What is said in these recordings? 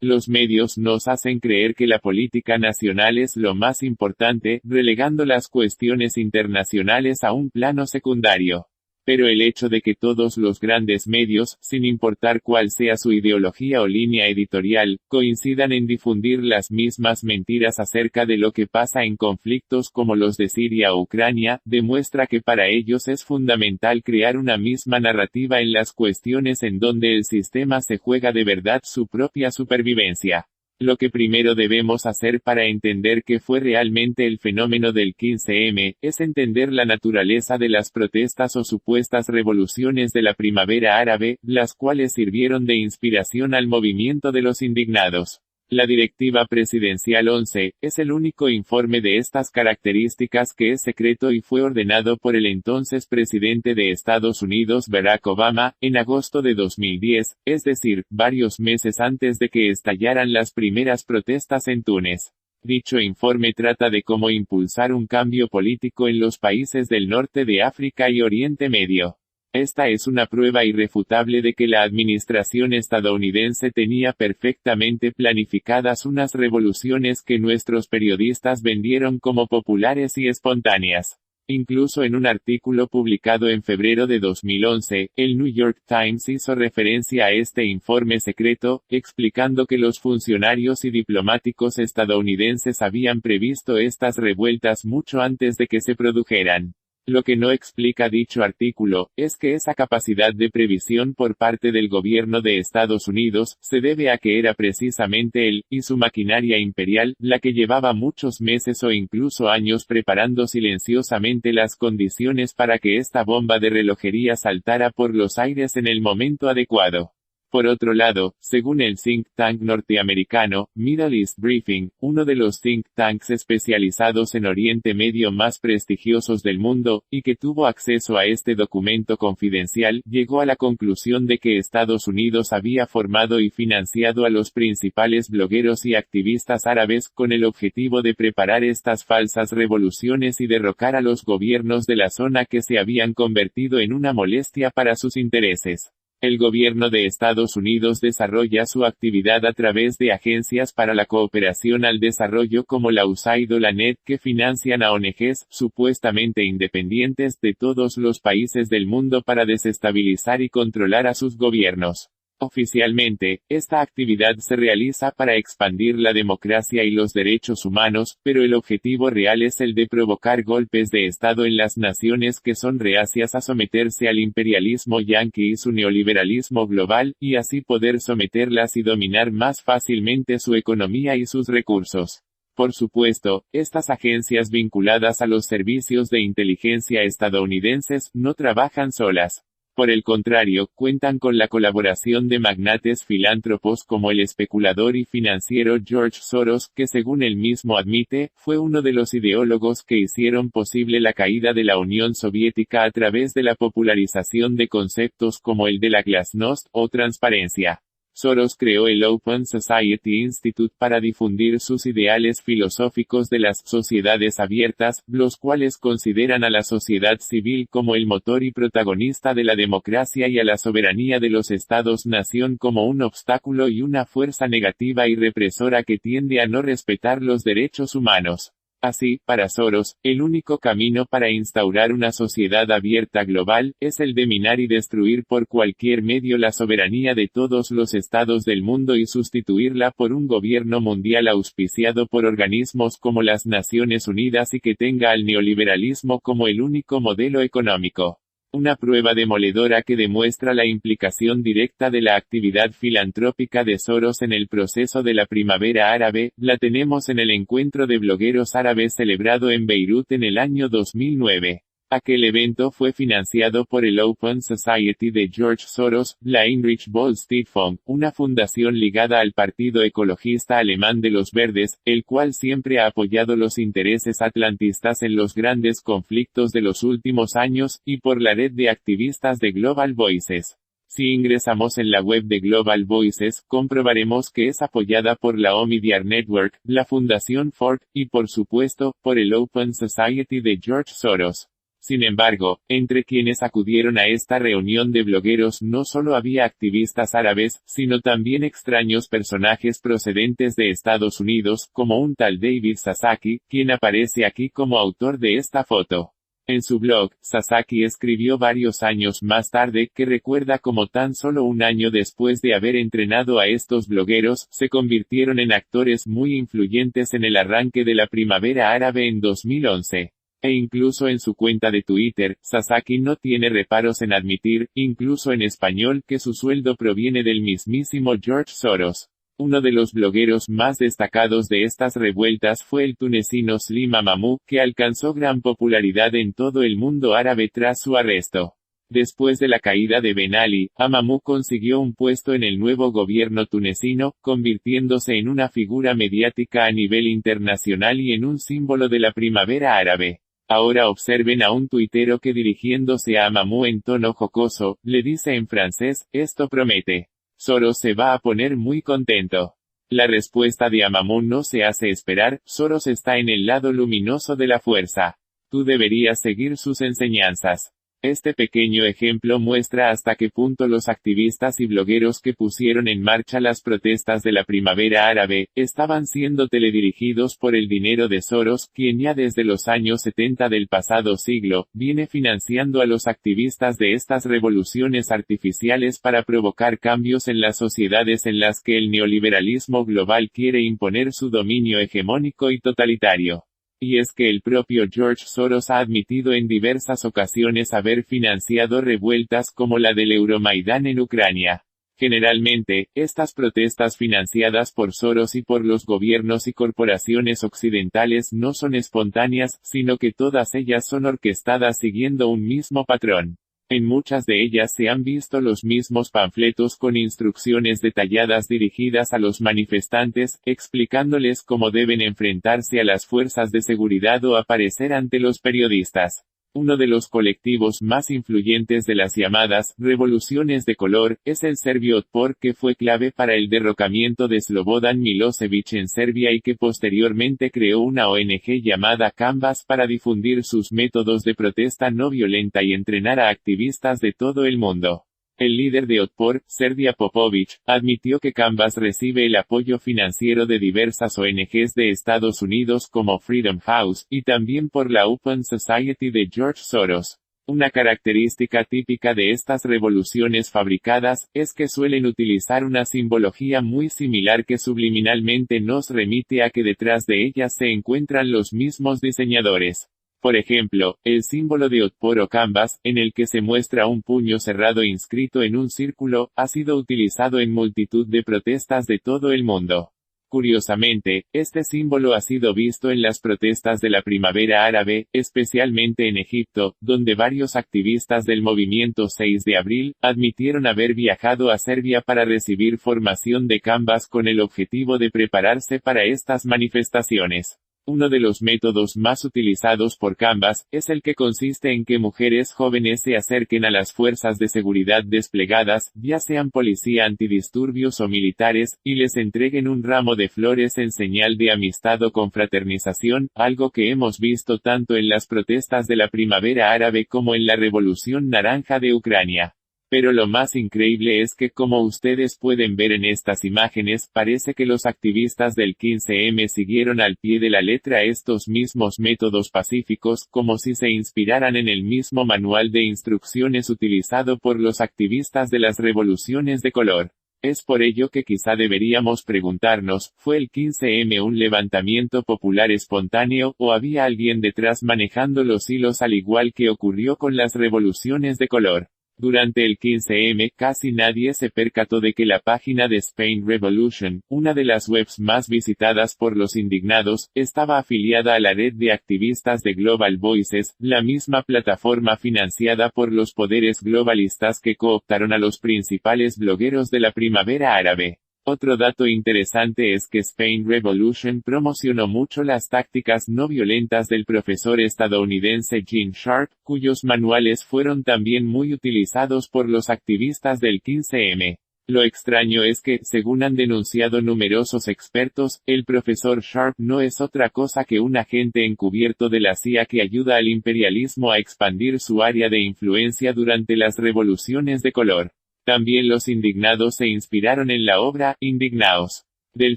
Los medios nos hacen creer que la política nacional es lo más importante, relegando las cuestiones internacionales a un plano secundario. Pero el hecho de que todos los grandes medios, sin importar cuál sea su ideología o línea editorial, coincidan en difundir las mismas mentiras acerca de lo que pasa en conflictos como los de Siria o Ucrania, demuestra que para ellos es fundamental crear una misma narrativa en las cuestiones en donde el sistema se juega de verdad su propia supervivencia. Lo que primero debemos hacer para entender qué fue realmente el fenómeno del 15M, es entender la naturaleza de las protestas o supuestas revoluciones de la primavera árabe, las cuales sirvieron de inspiración al movimiento de los indignados. La Directiva Presidencial 11, es el único informe de estas características que es secreto y fue ordenado por el entonces presidente de Estados Unidos Barack Obama, en agosto de 2010, es decir, varios meses antes de que estallaran las primeras protestas en Túnez. Dicho informe trata de cómo impulsar un cambio político en los países del norte de África y Oriente Medio. Esta es una prueba irrefutable de que la administración estadounidense tenía perfectamente planificadas unas revoluciones que nuestros periodistas vendieron como populares y espontáneas. Incluso en un artículo publicado en febrero de 2011, el New York Times hizo referencia a este informe secreto, explicando que los funcionarios y diplomáticos estadounidenses habían previsto estas revueltas mucho antes de que se produjeran. Lo que no explica dicho artículo, es que esa capacidad de previsión por parte del gobierno de Estados Unidos, se debe a que era precisamente él, y su maquinaria imperial, la que llevaba muchos meses o incluso años preparando silenciosamente las condiciones para que esta bomba de relojería saltara por los aires en el momento adecuado. Por otro lado, según el think tank norteamericano, Middle East Briefing, uno de los think tanks especializados en Oriente Medio más prestigiosos del mundo, y que tuvo acceso a este documento confidencial, llegó a la conclusión de que Estados Unidos había formado y financiado a los principales blogueros y activistas árabes, con el objetivo de preparar estas falsas revoluciones y derrocar a los gobiernos de la zona que se habían convertido en una molestia para sus intereses. El gobierno de Estados Unidos desarrolla su actividad a través de agencias para la cooperación al desarrollo como la USAID o la NED que financian a ONGs, supuestamente independientes, de todos los países del mundo para desestabilizar y controlar a sus gobiernos. Oficialmente, esta actividad se realiza para expandir la democracia y los derechos humanos, pero el objetivo real es el de provocar golpes de Estado en las naciones que son reacias a someterse al imperialismo yanqui y su neoliberalismo global, y así poder someterlas y dominar más fácilmente su economía y sus recursos. Por supuesto, estas agencias vinculadas a los servicios de inteligencia estadounidenses no trabajan solas. Por el contrario, cuentan con la colaboración de magnates filántropos como el especulador y financiero George Soros, que según él mismo admite, fue uno de los ideólogos que hicieron posible la caída de la Unión Soviética a través de la popularización de conceptos como el de la glasnost, o transparencia. Soros creó el Open Society Institute para difundir sus ideales filosóficos de las sociedades abiertas, los cuales consideran a la sociedad civil como el motor y protagonista de la democracia y a la soberanía de los estados-nación como un obstáculo y una fuerza negativa y represora que tiende a no respetar los derechos humanos. Así, para Soros, el único camino para instaurar una sociedad abierta global, es el de minar y destruir por cualquier medio la soberanía de todos los estados del mundo y sustituirla por un gobierno mundial auspiciado por organismos como las Naciones Unidas y que tenga al neoliberalismo como el único modelo económico. Una prueba demoledora que demuestra la implicación directa de la actividad filantrópica de Soros en el proceso de la primavera árabe, la tenemos en el encuentro de blogueros árabes celebrado en Beirut en el año 2009. Aquel evento fue financiado por el Open Society de George Soros, la Heinrich Böll Stiftung, una fundación ligada al Partido Ecologista Alemán de los Verdes, el cual siempre ha apoyado los intereses atlantistas en los grandes conflictos de los últimos años, y por la red de activistas de Global Voices. Si ingresamos en la web de Global Voices, comprobaremos que es apoyada por la Omidyar Network, la Fundación Ford, y por supuesto, por el Open Society de George Soros. Sin embargo, entre quienes acudieron a esta reunión de blogueros no solo había activistas árabes, sino también extraños personajes procedentes de Estados Unidos, como un tal David Sasaki, quien aparece aquí como autor de esta foto. En su blog, Sasaki escribió varios años más tarde que recuerda cómo tan solo un año después de haber entrenado a estos blogueros, se convirtieron en actores muy influyentes en el arranque de la primavera árabe en 2011. E incluso en su cuenta de Twitter, Sasaki no tiene reparos en admitir, incluso en español, que su sueldo proviene del mismísimo George Soros. Uno de los blogueros más destacados de estas revueltas fue el tunecino Slim Amamou, que alcanzó gran popularidad en todo el mundo árabe tras su arresto. Después de la caída de Ben Ali, Amamou consiguió un puesto en el nuevo gobierno tunecino, convirtiéndose en una figura mediática a nivel internacional y en un símbolo de la primavera árabe. Ahora observen a un tuitero que dirigiéndose a Amamou en tono jocoso, le dice en francés, esto promete. Soros se va a poner muy contento. La respuesta de Amamou no se hace esperar, Soros está en el lado luminoso de la fuerza. Tú deberías seguir sus enseñanzas. Este pequeño ejemplo muestra hasta qué punto los activistas y blogueros que pusieron en marcha las protestas de la primavera árabe, estaban siendo teledirigidos por el dinero de Soros, quien ya desde los años 70 del pasado siglo, viene financiando a los activistas de estas revoluciones artificiales para provocar cambios en las sociedades en las que el neoliberalismo global quiere imponer su dominio hegemónico y totalitario. Y es que el propio George Soros ha admitido en diversas ocasiones haber financiado revueltas como la del Euromaidán en Ucrania. Generalmente, estas protestas financiadas por Soros y por los gobiernos y corporaciones occidentales no son espontáneas, sino que todas ellas son orquestadas siguiendo un mismo patrón. En muchas de ellas se han visto los mismos panfletos con instrucciones detalladas dirigidas a los manifestantes, explicándoles cómo deben enfrentarse a las fuerzas de seguridad o aparecer ante los periodistas. Uno de los colectivos más influyentes de las llamadas revoluciones de color es el Serbio Otpor, que fue clave para el derrocamiento de Slobodan Milošević en Serbia y que posteriormente creó una ONG llamada Canvas para difundir sus métodos de protesta no violenta y entrenar a activistas de todo el mundo. El líder de Otpor, Serdar Popović, admitió que Canvas recibe el apoyo financiero de diversas ONGs de Estados Unidos como Freedom House, y también por la Open Society de George Soros. Una característica típica de estas revoluciones fabricadas, es que suelen utilizar una simbología muy similar que subliminalmente nos remite a que detrás de ellas se encuentran los mismos diseñadores. Por ejemplo, el símbolo de Otpor o Canvas, en el que se muestra un puño cerrado inscrito en un círculo, ha sido utilizado en multitud de protestas de todo el mundo. Curiosamente, este símbolo ha sido visto en las protestas de la primavera árabe, especialmente en Egipto, donde varios activistas del movimiento 6 de abril, admitieron haber viajado a Serbia para recibir formación de Canvas con el objetivo de prepararse para estas manifestaciones. Uno de los métodos más utilizados por Canvas, es el que consiste en que mujeres jóvenes se acerquen a las fuerzas de seguridad desplegadas, ya sean policía antidisturbios o militares, y les entreguen un ramo de flores en señal de amistad o confraternización, algo que hemos visto tanto en las protestas de la primavera árabe como en la Revolución Naranja de Ucrania. Pero lo más increíble es que, como ustedes pueden ver en estas imágenes, parece que los activistas del 15M siguieron al pie de la letra estos mismos métodos pacíficos, como si se inspiraran en el mismo manual de instrucciones utilizado por los activistas de las revoluciones de color. Es por ello que quizá deberíamos preguntarnos, ¿fue el 15M un levantamiento popular espontáneo, o había alguien detrás manejando los hilos al igual que ocurrió con las revoluciones de color? Durante el 15M, casi nadie se percató de que la página de Spain Revolution, una de las webs más visitadas por los indignados, estaba afiliada a la red de activistas de Global Voices, la misma plataforma financiada por los poderes globalistas que cooptaron a los principales blogueros de la primavera árabe. Otro dato interesante es que Spain Revolution promocionó mucho las tácticas no violentas del profesor estadounidense Gene Sharp, cuyos manuales fueron también muy utilizados por los activistas del 15M. Lo extraño es que, según han denunciado numerosos expertos, el profesor Sharp no es otra cosa que un agente encubierto de la CIA que ayuda al imperialismo a expandir su área de influencia durante las revoluciones de color. También los indignados se inspiraron en la obra, Indignaos, del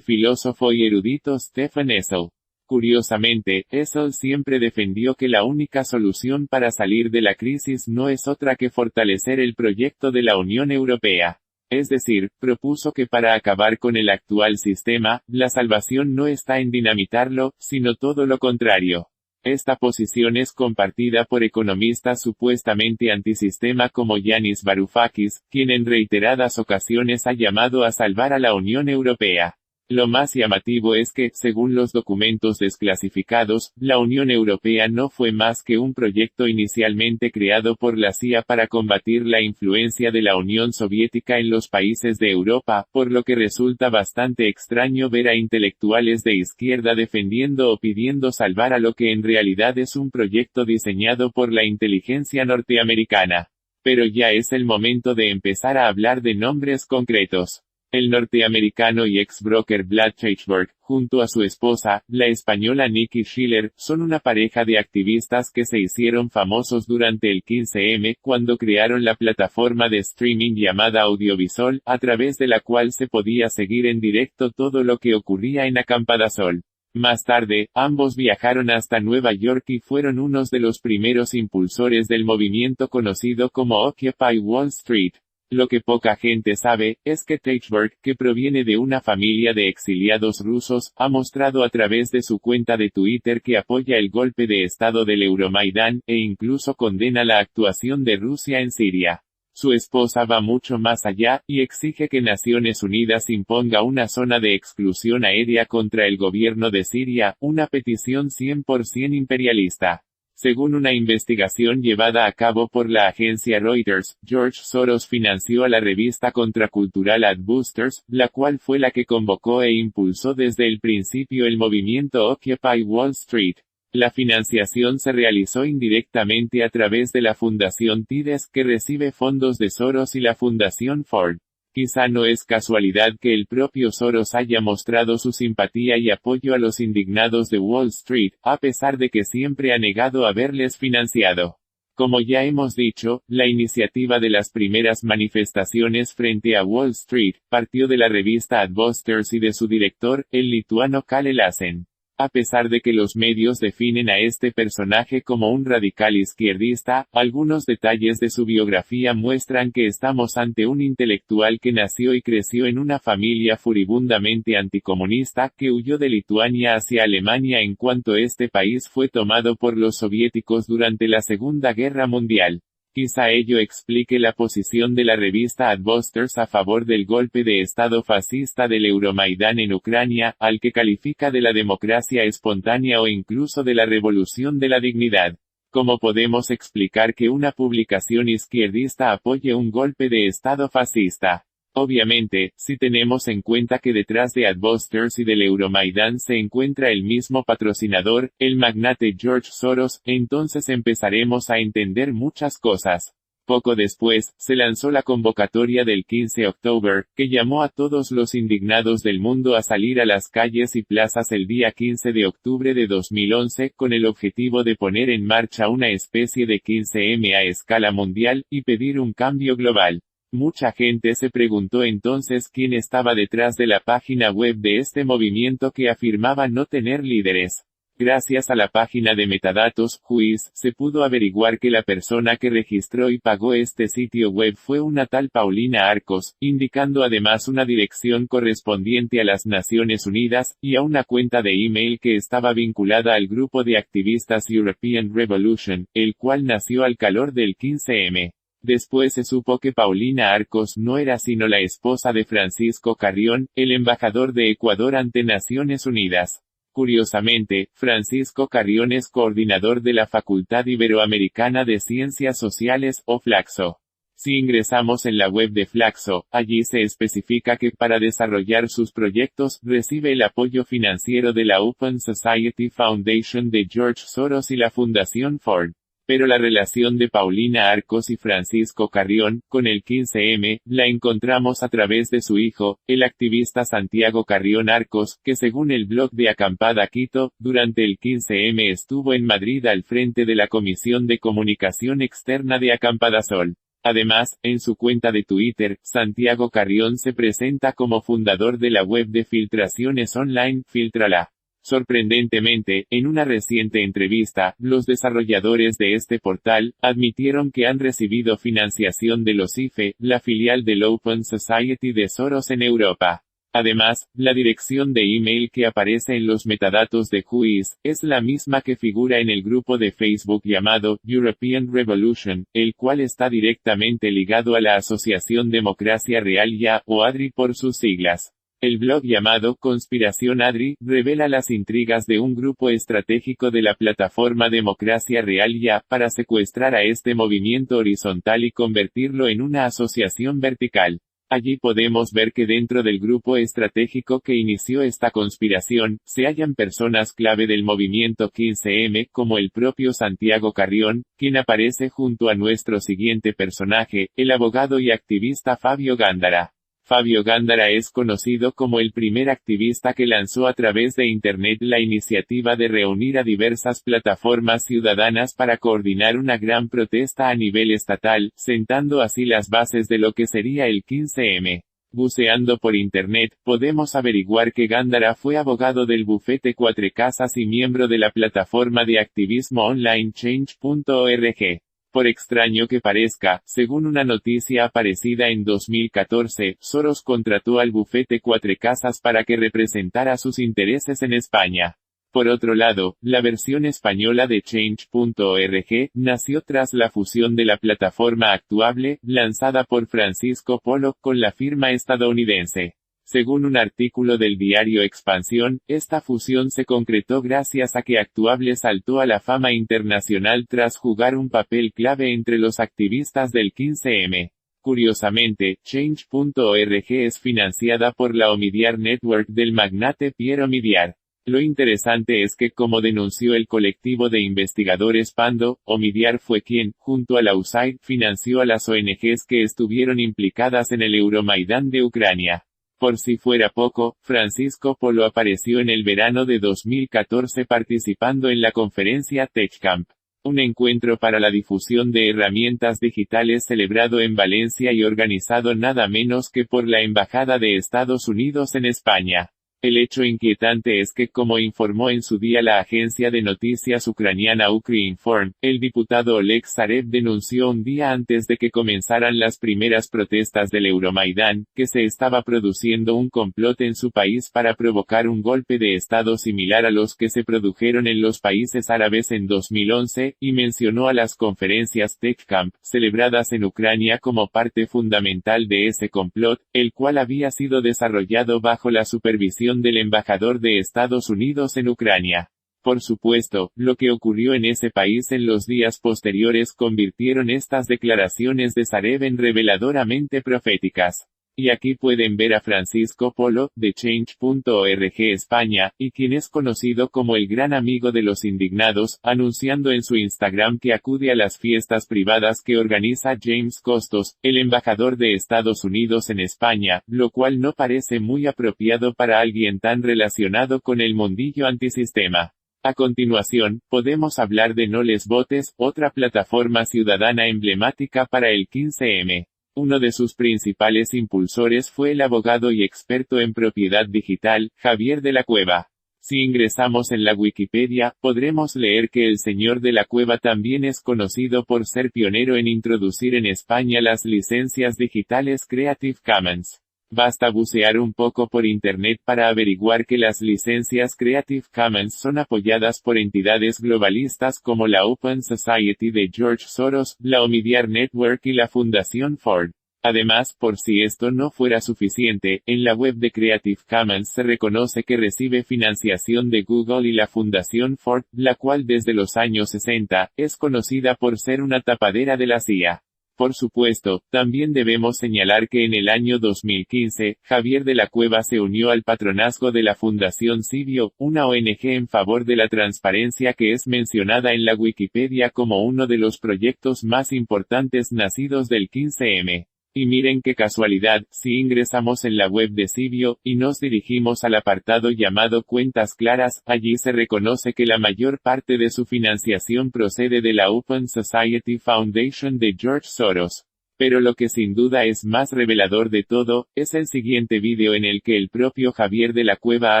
filósofo y erudito Stefan Hessel. Curiosamente, Hessel siempre defendió que la única solución para salir de la crisis no es otra que fortalecer el proyecto de la Unión Europea. Es decir, propuso que para acabar con el actual sistema, la salvación no está en dinamitarlo, sino todo lo contrario. Esta posición es compartida por economistas supuestamente antisistema como Yanis Varoufakis, quien en reiteradas ocasiones ha llamado a salvar a la Unión Europea. Lo más llamativo es que, según los documentos desclasificados, la Unión Europea no fue más que un proyecto inicialmente creado por la CIA para combatir la influencia de la Unión Soviética en los países de Europa, por lo que resulta bastante extraño ver a intelectuales de izquierda defendiendo o pidiendo salvar a lo que en realidad es un proyecto diseñado por la inteligencia norteamericana. Pero ya es el momento de empezar a hablar de nombres concretos. El norteamericano y ex-broker Vlad Teichberg, junto a su esposa, la española Nikki Schiller, son una pareja de activistas que se hicieron famosos durante el 15M, cuando crearon la plataforma de streaming llamada Audiovisual, a través de la cual se podía seguir en directo todo lo que ocurría en Acampadasol. Más tarde, ambos viajaron hasta Nueva York y fueron unos de los primeros impulsores del movimiento conocido como Occupy Wall Street. Lo que poca gente sabe, es que Teichberg, que proviene de una familia de exiliados rusos, ha mostrado a través de su cuenta de Twitter que apoya el golpe de estado del Euromaidán, e incluso condena la actuación de Rusia en Siria. Su esposa va mucho más allá, y exige que Naciones Unidas imponga una zona de exclusión aérea contra el gobierno de Siria, una petición 100% imperialista. Según una investigación llevada a cabo por la agencia Reuters, George Soros financió a la revista contracultural Adbusters, la cual fue la que convocó e impulsó desde el principio el movimiento Occupy Wall Street. La financiación se realizó indirectamente a través de la Fundación Tides, que recibe fondos de Soros, y la Fundación Ford. Quizá no es casualidad que el propio Soros haya mostrado su simpatía y apoyo a los indignados de Wall Street, a pesar de que siempre ha negado haberles financiado. Como ya hemos dicho, la iniciativa de las primeras manifestaciones frente a Wall Street, partió de la revista Adbusters y de su director, el lituano Kalle Lassen. A pesar de que los medios definen a este personaje como un radical izquierdista, algunos detalles de su biografía muestran que estamos ante un intelectual que nació y creció en una familia furibundamente anticomunista, que huyó de Lituania hacia Alemania en cuanto este país fue tomado por los soviéticos durante la Segunda Guerra Mundial. Quizá ello explique la posición de la revista Adbusters a favor del golpe de estado fascista del Euromaidán en Ucrania, al que califica de la democracia espontánea o incluso de la revolución de la dignidad. ¿Cómo podemos explicar que una publicación izquierdista apoye un golpe de estado fascista? Obviamente, si tenemos en cuenta que detrás de Adbusters y del Euromaidán se encuentra el mismo patrocinador, el magnate George Soros, entonces empezaremos a entender muchas cosas. Poco después, se lanzó la convocatoria del 15 de octubre, que llamó a todos los indignados del mundo a salir a las calles y plazas el día 15 de octubre de 2011, con el objetivo de poner en marcha una especie de 15M a escala mundial, y pedir un cambio global. Mucha gente se preguntó entonces quién estaba detrás de la página web de este movimiento que afirmaba no tener líderes. Gracias a la página de metadatos, Whois, se pudo averiguar que la persona que registró y pagó este sitio web fue una tal Paulina Arcos, indicando además una dirección correspondiente a las Naciones Unidas, y a una cuenta de email que estaba vinculada al grupo de activistas European Revolution, el cual nació al calor del 15M. Después se supo que Paulina Arcos no era sino la esposa de Francisco Carrión, el embajador de Ecuador ante Naciones Unidas. Curiosamente, Francisco Carrión es coordinador de la Facultad Iberoamericana de Ciencias Sociales, o Flaxo. Si ingresamos en la web de Flaxo, allí se especifica que para desarrollar sus proyectos, recibe el apoyo financiero de la Open Society Foundation de George Soros y la Fundación Ford. Pero la relación de Paulina Arcos y Francisco Carrión, con el 15M, la encontramos a través de su hijo, el activista Santiago Carrión Arcos, que según el blog de Acampada Quito, durante el 15M estuvo en Madrid al frente de la Comisión de Comunicación Externa de Acampadasol. Además, en su cuenta de Twitter, Santiago Carrión se presenta como fundador de la web de filtraciones online, Filtrala. Sorprendentemente, en una reciente entrevista, los desarrolladores de este portal, admitieron que han recibido financiación de los IFE, la filial del Open Society de Soros en Europa. Además, la dirección de email que aparece en los metadatos de Whois, es la misma que figura en el grupo de Facebook llamado European Revolution, el cual está directamente ligado a la Asociación Democracia Real Ya, o ADRI por sus siglas. El blog llamado Conspiración ADRI, revela las intrigas de un grupo estratégico de la plataforma Democracia Real Ya, para secuestrar a este movimiento horizontal y convertirlo en una asociación vertical. Allí podemos ver que dentro del grupo estratégico que inició esta conspiración, se hallan personas clave del movimiento 15M, como el propio Santiago Carrión, quien aparece junto a nuestro siguiente personaje, el abogado y activista Fabio Gándara. Fabio Gándara es conocido como el primer activista que lanzó a través de Internet la iniciativa de reunir a diversas plataformas ciudadanas para coordinar una gran protesta a nivel estatal, sentando así las bases de lo que sería el 15M. Buceando por Internet, podemos averiguar que Gándara fue abogado del bufete Cuatro Casas y miembro de la plataforma de activismo online Change.org. Por extraño que parezca, según una noticia aparecida en 2014, Soros contrató al bufete Cuatro Casas para que representara sus intereses en España. Por otro lado, la versión española de Change.org, nació tras la fusión de la plataforma Actuable, lanzada por Francisco Polo, con la firma estadounidense. Según un artículo del diario Expansión, esta fusión se concretó gracias a que Actuable saltó a la fama internacional tras jugar un papel clave entre los activistas del 15M. Curiosamente, Change.org es financiada por la Omidyar Network del magnate Pierre Omidyar. Lo interesante es que, como denunció el colectivo de investigadores Pando, Omidyar fue quien, junto a la USAID, financió a las ONGs que estuvieron implicadas en el Euromaidán de Ucrania. Por si fuera poco, Francisco Polo apareció en el verano de 2014 participando en la conferencia TechCamp, un encuentro para la difusión de herramientas digitales celebrado en Valencia y organizado nada menos que por la Embajada de Estados Unidos en España. El hecho inquietante es que, como informó en su día la agencia de noticias ucraniana Ukrinform, el diputado Oleg Zarev denunció un día antes de que comenzaran las primeras protestas del Euromaidán, que se estaba produciendo un complot en su país para provocar un golpe de Estado similar a los que se produjeron en los países árabes en 2011, y mencionó a las conferencias TechCamp, celebradas en Ucrania como parte fundamental de ese complot, el cual había sido desarrollado bajo la supervisión del embajador de Estados Unidos en Ucrania. Por supuesto, lo que ocurrió en ese país en los días posteriores convirtieron estas declaraciones de Zarev en reveladoramente proféticas. Y aquí pueden ver a Francisco Polo, de Change.org España, y quien es conocido como el gran amigo de los indignados, anunciando en su Instagram que acude a las fiestas privadas que organiza James Costos, el embajador de Estados Unidos en España, lo cual no parece muy apropiado para alguien tan relacionado con el mundillo antisistema. A continuación, podemos hablar de No Les Votes, otra plataforma ciudadana emblemática para el 15M. Uno de sus principales impulsores fue el abogado y experto en propiedad digital, Javier de la Cueva. Si ingresamos en la Wikipedia, podremos leer que el señor de la Cueva también es conocido por ser pionero en introducir en España las licencias digitales Creative Commons. Basta bucear un poco por Internet para averiguar que las licencias Creative Commons son apoyadas por entidades globalistas como la Open Society de George Soros, la Omidyar Network y la Fundación Ford. Además, por si esto no fuera suficiente, en la web de Creative Commons se reconoce que recibe financiación de Google y la Fundación Ford, la cual desde los años 60, es conocida por ser una tapadera de la CIA. Por supuesto, también debemos señalar que en el año 2015, Javier de la Cueva se unió al patronazgo de la Fundación Civio, una ONG en favor de la transparencia que es mencionada en la Wikipedia como uno de los proyectos más importantes nacidos del 15M. Y miren qué casualidad, si ingresamos en la web de Civio, y nos dirigimos al apartado llamado Cuentas Claras, allí se reconoce que la mayor parte de su financiación procede de la Open Society Foundation de George Soros. Pero lo que sin duda es más revelador de todo, es el siguiente vídeo en el que el propio Javier de la Cueva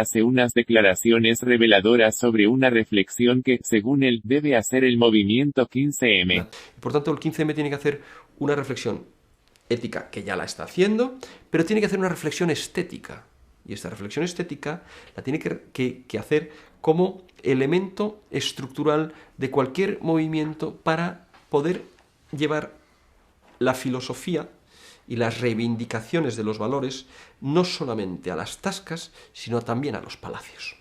hace unas declaraciones reveladoras sobre una reflexión que, según él, debe hacer el movimiento 15M. Por tanto, el 15M tiene que hacer una reflexión ética, que ya la está haciendo, pero tiene que hacer una reflexión estética. Y esta reflexión estética la tiene que hacer como elemento estructural de cualquier movimiento para poder llevar la filosofía y las reivindicaciones de los valores no solamente a las tascas, sino también a los palacios.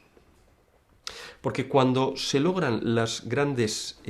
Porque cuando se logran las grandes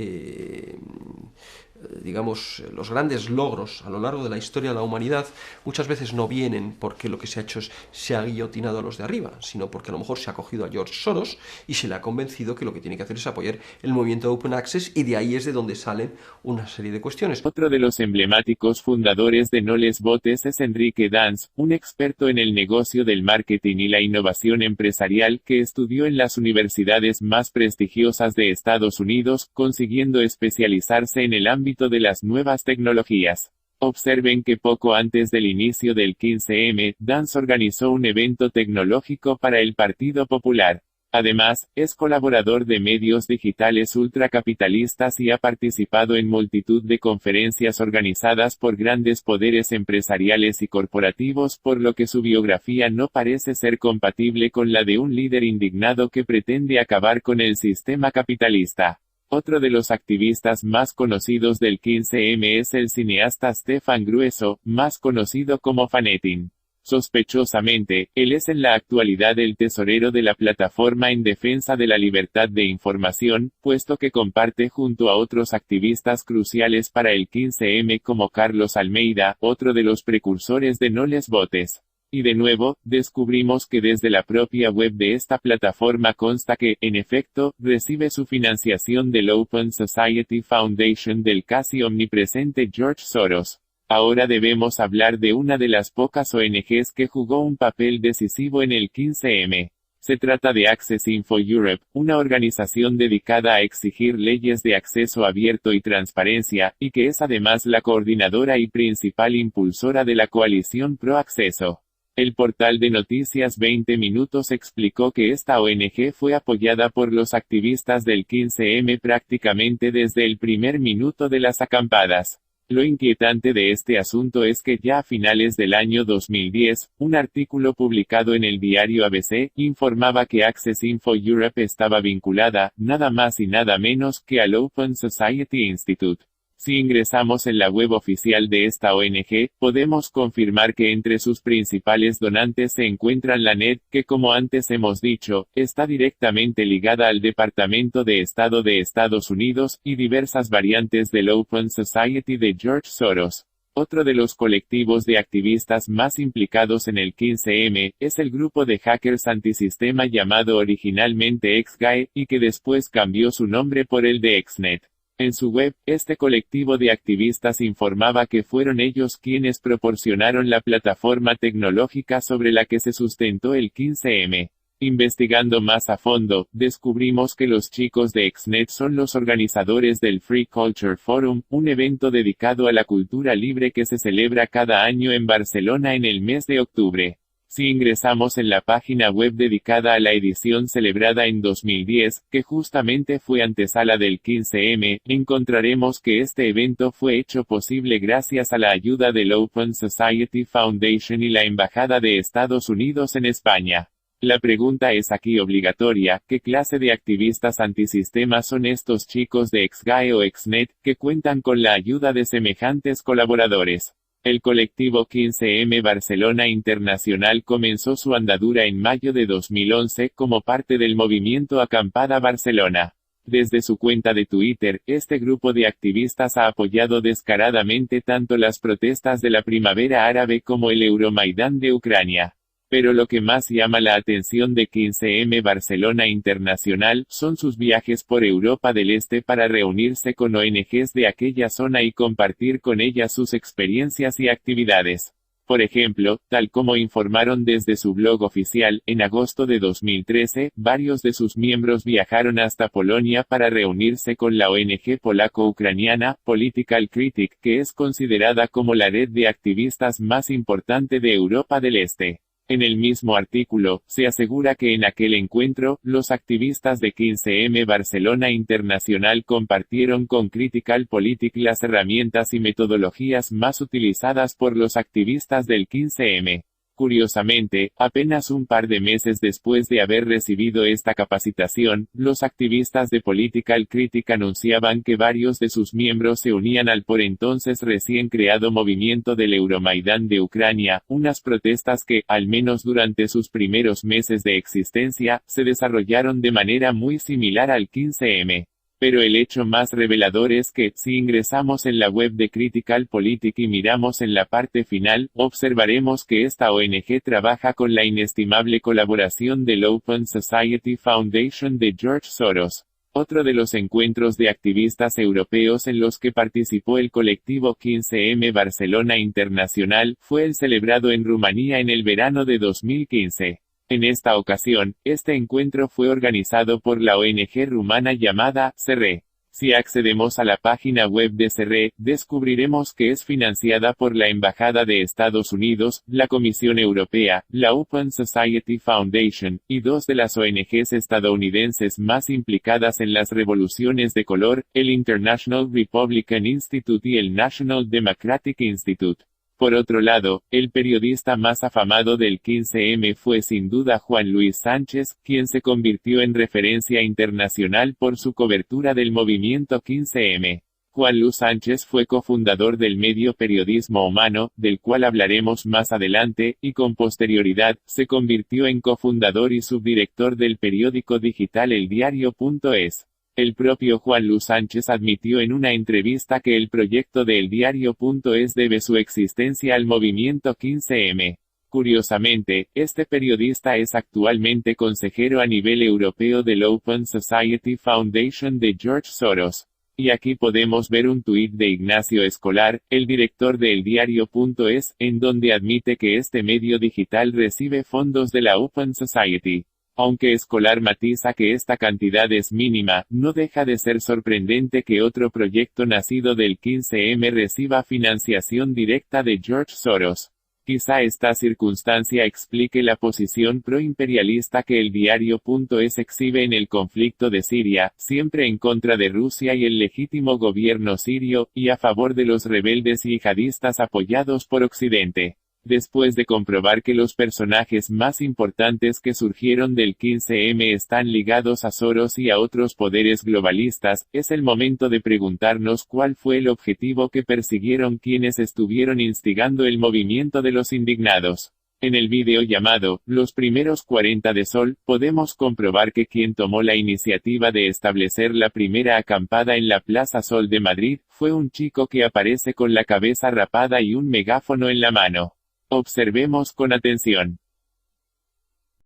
los grandes logros a lo largo de la historia de la humanidad, muchas veces no vienen porque lo que se ha hecho es se ha guillotinado a los de arriba, sino porque a lo mejor se ha cogido a George Soros y se le ha convencido que lo que tiene que hacer es apoyar el movimiento de Open Access, y de ahí es de donde salen una serie de cuestiones. Otro de los emblemáticos fundadores de No Les Votes es Enrique Dans, un experto en el negocio del marketing y la innovación empresarial que estudió en las universidades más prestigiosas de Estados Unidos, consiguiendo especializarse en el ámbito de las nuevas tecnologías. Observen que poco antes del inicio del 15M, Dans organizó un evento tecnológico para el Partido Popular. Además, es colaborador de medios digitales ultracapitalistas y ha participado en multitud de conferencias organizadas por grandes poderes empresariales y corporativos, por lo que su biografía no parece ser compatible con la de un líder indignado que pretende acabar con el sistema capitalista. Otro de los activistas más conocidos del 15M es el cineasta Stefan Grueso, más conocido como Fanetin. Sospechosamente, él es en la actualidad el tesorero de la plataforma en defensa de la libertad de información, puesto que comparte junto a otros activistas cruciales para el 15M como Carlos Almeida, otro de los precursores de No Les Votes. Y de nuevo, descubrimos que desde la propia web de esta plataforma consta que, en efecto, recibe su financiación del Open Society Foundation del casi omnipresente George Soros. Ahora debemos hablar de una de las pocas ONGs que jugó un papel decisivo en el 15M. Se trata de Access Info Europe, una organización dedicada a exigir leyes de acceso abierto y transparencia, y que es además la coordinadora y principal impulsora de la coalición Pro Acceso. El portal de noticias 20 Minutos explicó que esta ONG fue apoyada por los activistas del 15M prácticamente desde el primer minuto de las acampadas. Lo inquietante de este asunto es que ya a finales del año 2010, un artículo publicado en el diario ABC, informaba que Access Info Europe estaba vinculada, nada más y nada menos, que al Open Society Institute. Si ingresamos en la web oficial de esta ONG, podemos confirmar que entre sus principales donantes se encuentran la NED, que como antes hemos dicho, está directamente ligada al Departamento de Estado de Estados Unidos, y diversas variantes del Open Society de George Soros. Otro de los colectivos de activistas más implicados en el 15M, es el grupo de hackers antisistema llamado originalmente XGAE, y que después cambió su nombre por el de XNet. En su web, este colectivo de activistas informaba que fueron ellos quienes proporcionaron la plataforma tecnológica sobre la que se sustentó el 15M. Investigando más a fondo, descubrimos que los chicos de XNet son los organizadores del Free Culture Forum, un evento dedicado a la cultura libre que se celebra cada año en Barcelona en el mes de octubre. Si ingresamos en la página web dedicada a la edición celebrada en 2010, que justamente fue antesala del 15M, encontraremos que este evento fue hecho posible gracias a la ayuda del Open Society Foundation y la Embajada de Estados Unidos en España. La pregunta es aquí obligatoria: ¿qué clase de activistas antisistemas son estos chicos de XGAE o XNet, que cuentan con la ayuda de semejantes colaboradores? El colectivo 15M Barcelona Internacional comenzó su andadura en mayo de 2011 como parte del movimiento Acampada Barcelona. Desde su cuenta de Twitter, este grupo de activistas ha apoyado descaradamente tanto las protestas de la primavera árabe como el Euromaidán de Ucrania. Pero lo que más llama la atención de 15M Barcelona Internacional son sus viajes por Europa del Este para reunirse con ONGs de aquella zona y compartir con ellas sus experiencias y actividades. Por ejemplo, tal como informaron desde su blog oficial, en agosto de 2013, varios de sus miembros viajaron hasta Polonia para reunirse con la ONG polaco-ucraniana, Political Critic, que es considerada como la red de activistas más importante de Europa del Este. En el mismo artículo, se asegura que en aquel encuentro, los activistas de 15M Barcelona Internacional compartieron con Critical Politic las herramientas y metodologías más utilizadas por los activistas del 15M. Curiosamente, apenas un par de meses después de haber recibido esta capacitación, los activistas de Political Critic anunciaban que varios de sus miembros se unían al por entonces recién creado movimiento del Euromaidán de Ucrania, unas protestas que, al menos durante sus primeros meses de existencia, se desarrollaron de manera muy similar al 15M. Pero el hecho más revelador es que, si ingresamos en la web de Critical Politic y miramos en la parte final, observaremos que esta ONG trabaja con la inestimable colaboración del Open Society Foundation de George Soros. Otro de los encuentros de activistas europeos en los que participó el colectivo 15M Barcelona Internacional, fue el celebrado en Rumanía en el verano de 2015. En esta ocasión, este encuentro fue organizado por la ONG rumana llamada CERRE. Si accedemos a la página web de CERRE, descubriremos que es financiada por la Embajada de Estados Unidos, la Comisión Europea, la Open Society Foundation, y dos de las ONGs estadounidenses más implicadas en las revoluciones de color, el International Republican Institute y el National Democratic Institute. Por otro lado, el periodista más afamado del 15M fue sin duda Juan Luis Sánchez, quien se convirtió en referencia internacional por su cobertura del movimiento 15M. Juan Luis Sánchez fue cofundador del medio Periodismo Humano, del cual hablaremos más adelante, y con posterioridad, se convirtió en cofundador y subdirector del periódico digital eldiario.es. El propio Juan Luis Sánchez admitió en una entrevista que el proyecto de eldiario.es debe su existencia al movimiento 15M. Curiosamente, este periodista es actualmente consejero a nivel europeo del Open Society Foundation de George Soros. Y aquí podemos ver un tuit de Ignacio Escolar, el director de eldiario.es, en donde admite que este medio digital recibe fondos de la Open Society. Aunque Escolar matiza que esta cantidad es mínima, no deja de ser sorprendente que otro proyecto nacido del 15M reciba financiación directa de George Soros. Quizá esta circunstancia explique la posición pro-imperialista que eldiario.es exhibe en el conflicto de Siria, siempre en contra de Rusia y el legítimo gobierno sirio, y a favor de los rebeldes yihadistas apoyados por Occidente. Después de comprobar que los personajes más importantes que surgieron del 15M están ligados a Soros y a otros poderes globalistas, es el momento de preguntarnos cuál fue el objetivo que persiguieron quienes estuvieron instigando el movimiento de los indignados. En el vídeo llamado, Los primeros 40 de Sol, podemos comprobar que quien tomó la iniciativa de establecer la primera acampada en la Plaza Sol de Madrid, fue un chico que aparece con la cabeza rapada y un megáfono en la mano. Observemos con atención.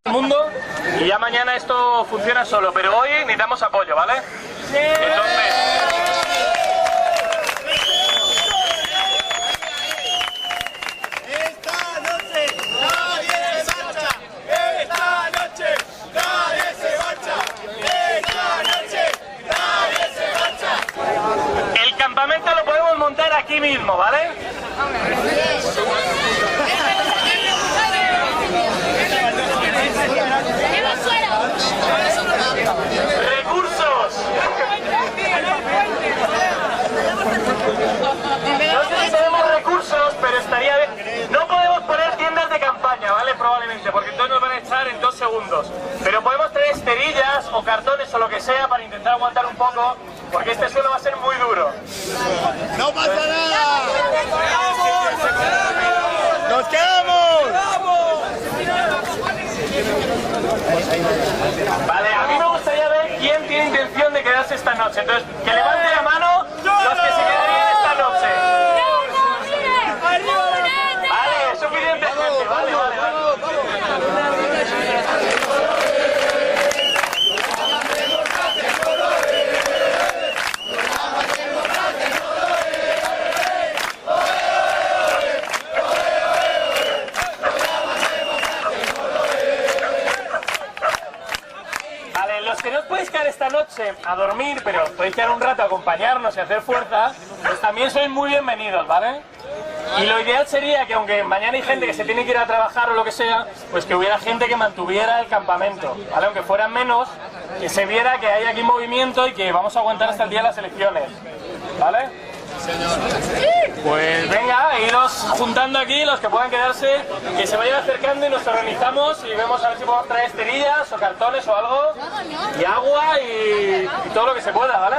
Mundo y ya mañana esto funciona solo, pero hoy necesitamos apoyo, ¿vale? Sí. Entonces... Esta noche nadie se marcha. Esta noche nadie se marcha. Esta noche nadie se marcha. El campamento lo podemos montar aquí mismo, ¿vale? ¡Recursos! No sé si tenemos recursos, pero estaría bien. No podemos poner tiendas de campaña, ¿vale? Probablemente, porque entonces nos van a echar en 2 segundos. Pero podemos tener esterillas o cartones o lo que sea para intentar aguantar un poco, porque este suelo va a ser muy duro. ¡No pasa nada! ¡Nos quedamos! Vale, a mí me gustaría ver quién tiene intención de quedarse noche. Entonces, que levante la mano los que se quedarían esta noche. Vale, es suficiente gente, vale. Los que no os podéis quedar esta noche a dormir, pero podéis quedar un rato a acompañarnos y hacer fuerza, pues también sois muy bienvenidos, ¿vale? Y lo ideal sería que aunque mañana hay gente que se tiene que ir a trabajar o lo que sea, pues que hubiera gente que mantuviera el campamento, ¿vale? Aunque fueran menos, que se viera que hay aquí movimiento y que vamos a aguantar hasta el día de las elecciones, ¿vale? Pues venga, iros juntando aquí, los que puedan quedarse, que se vayan acercando y nos organizamos y vemos a ver si podemos traer esterillas o cartones o algo, y agua y todo lo que se pueda, ¿vale?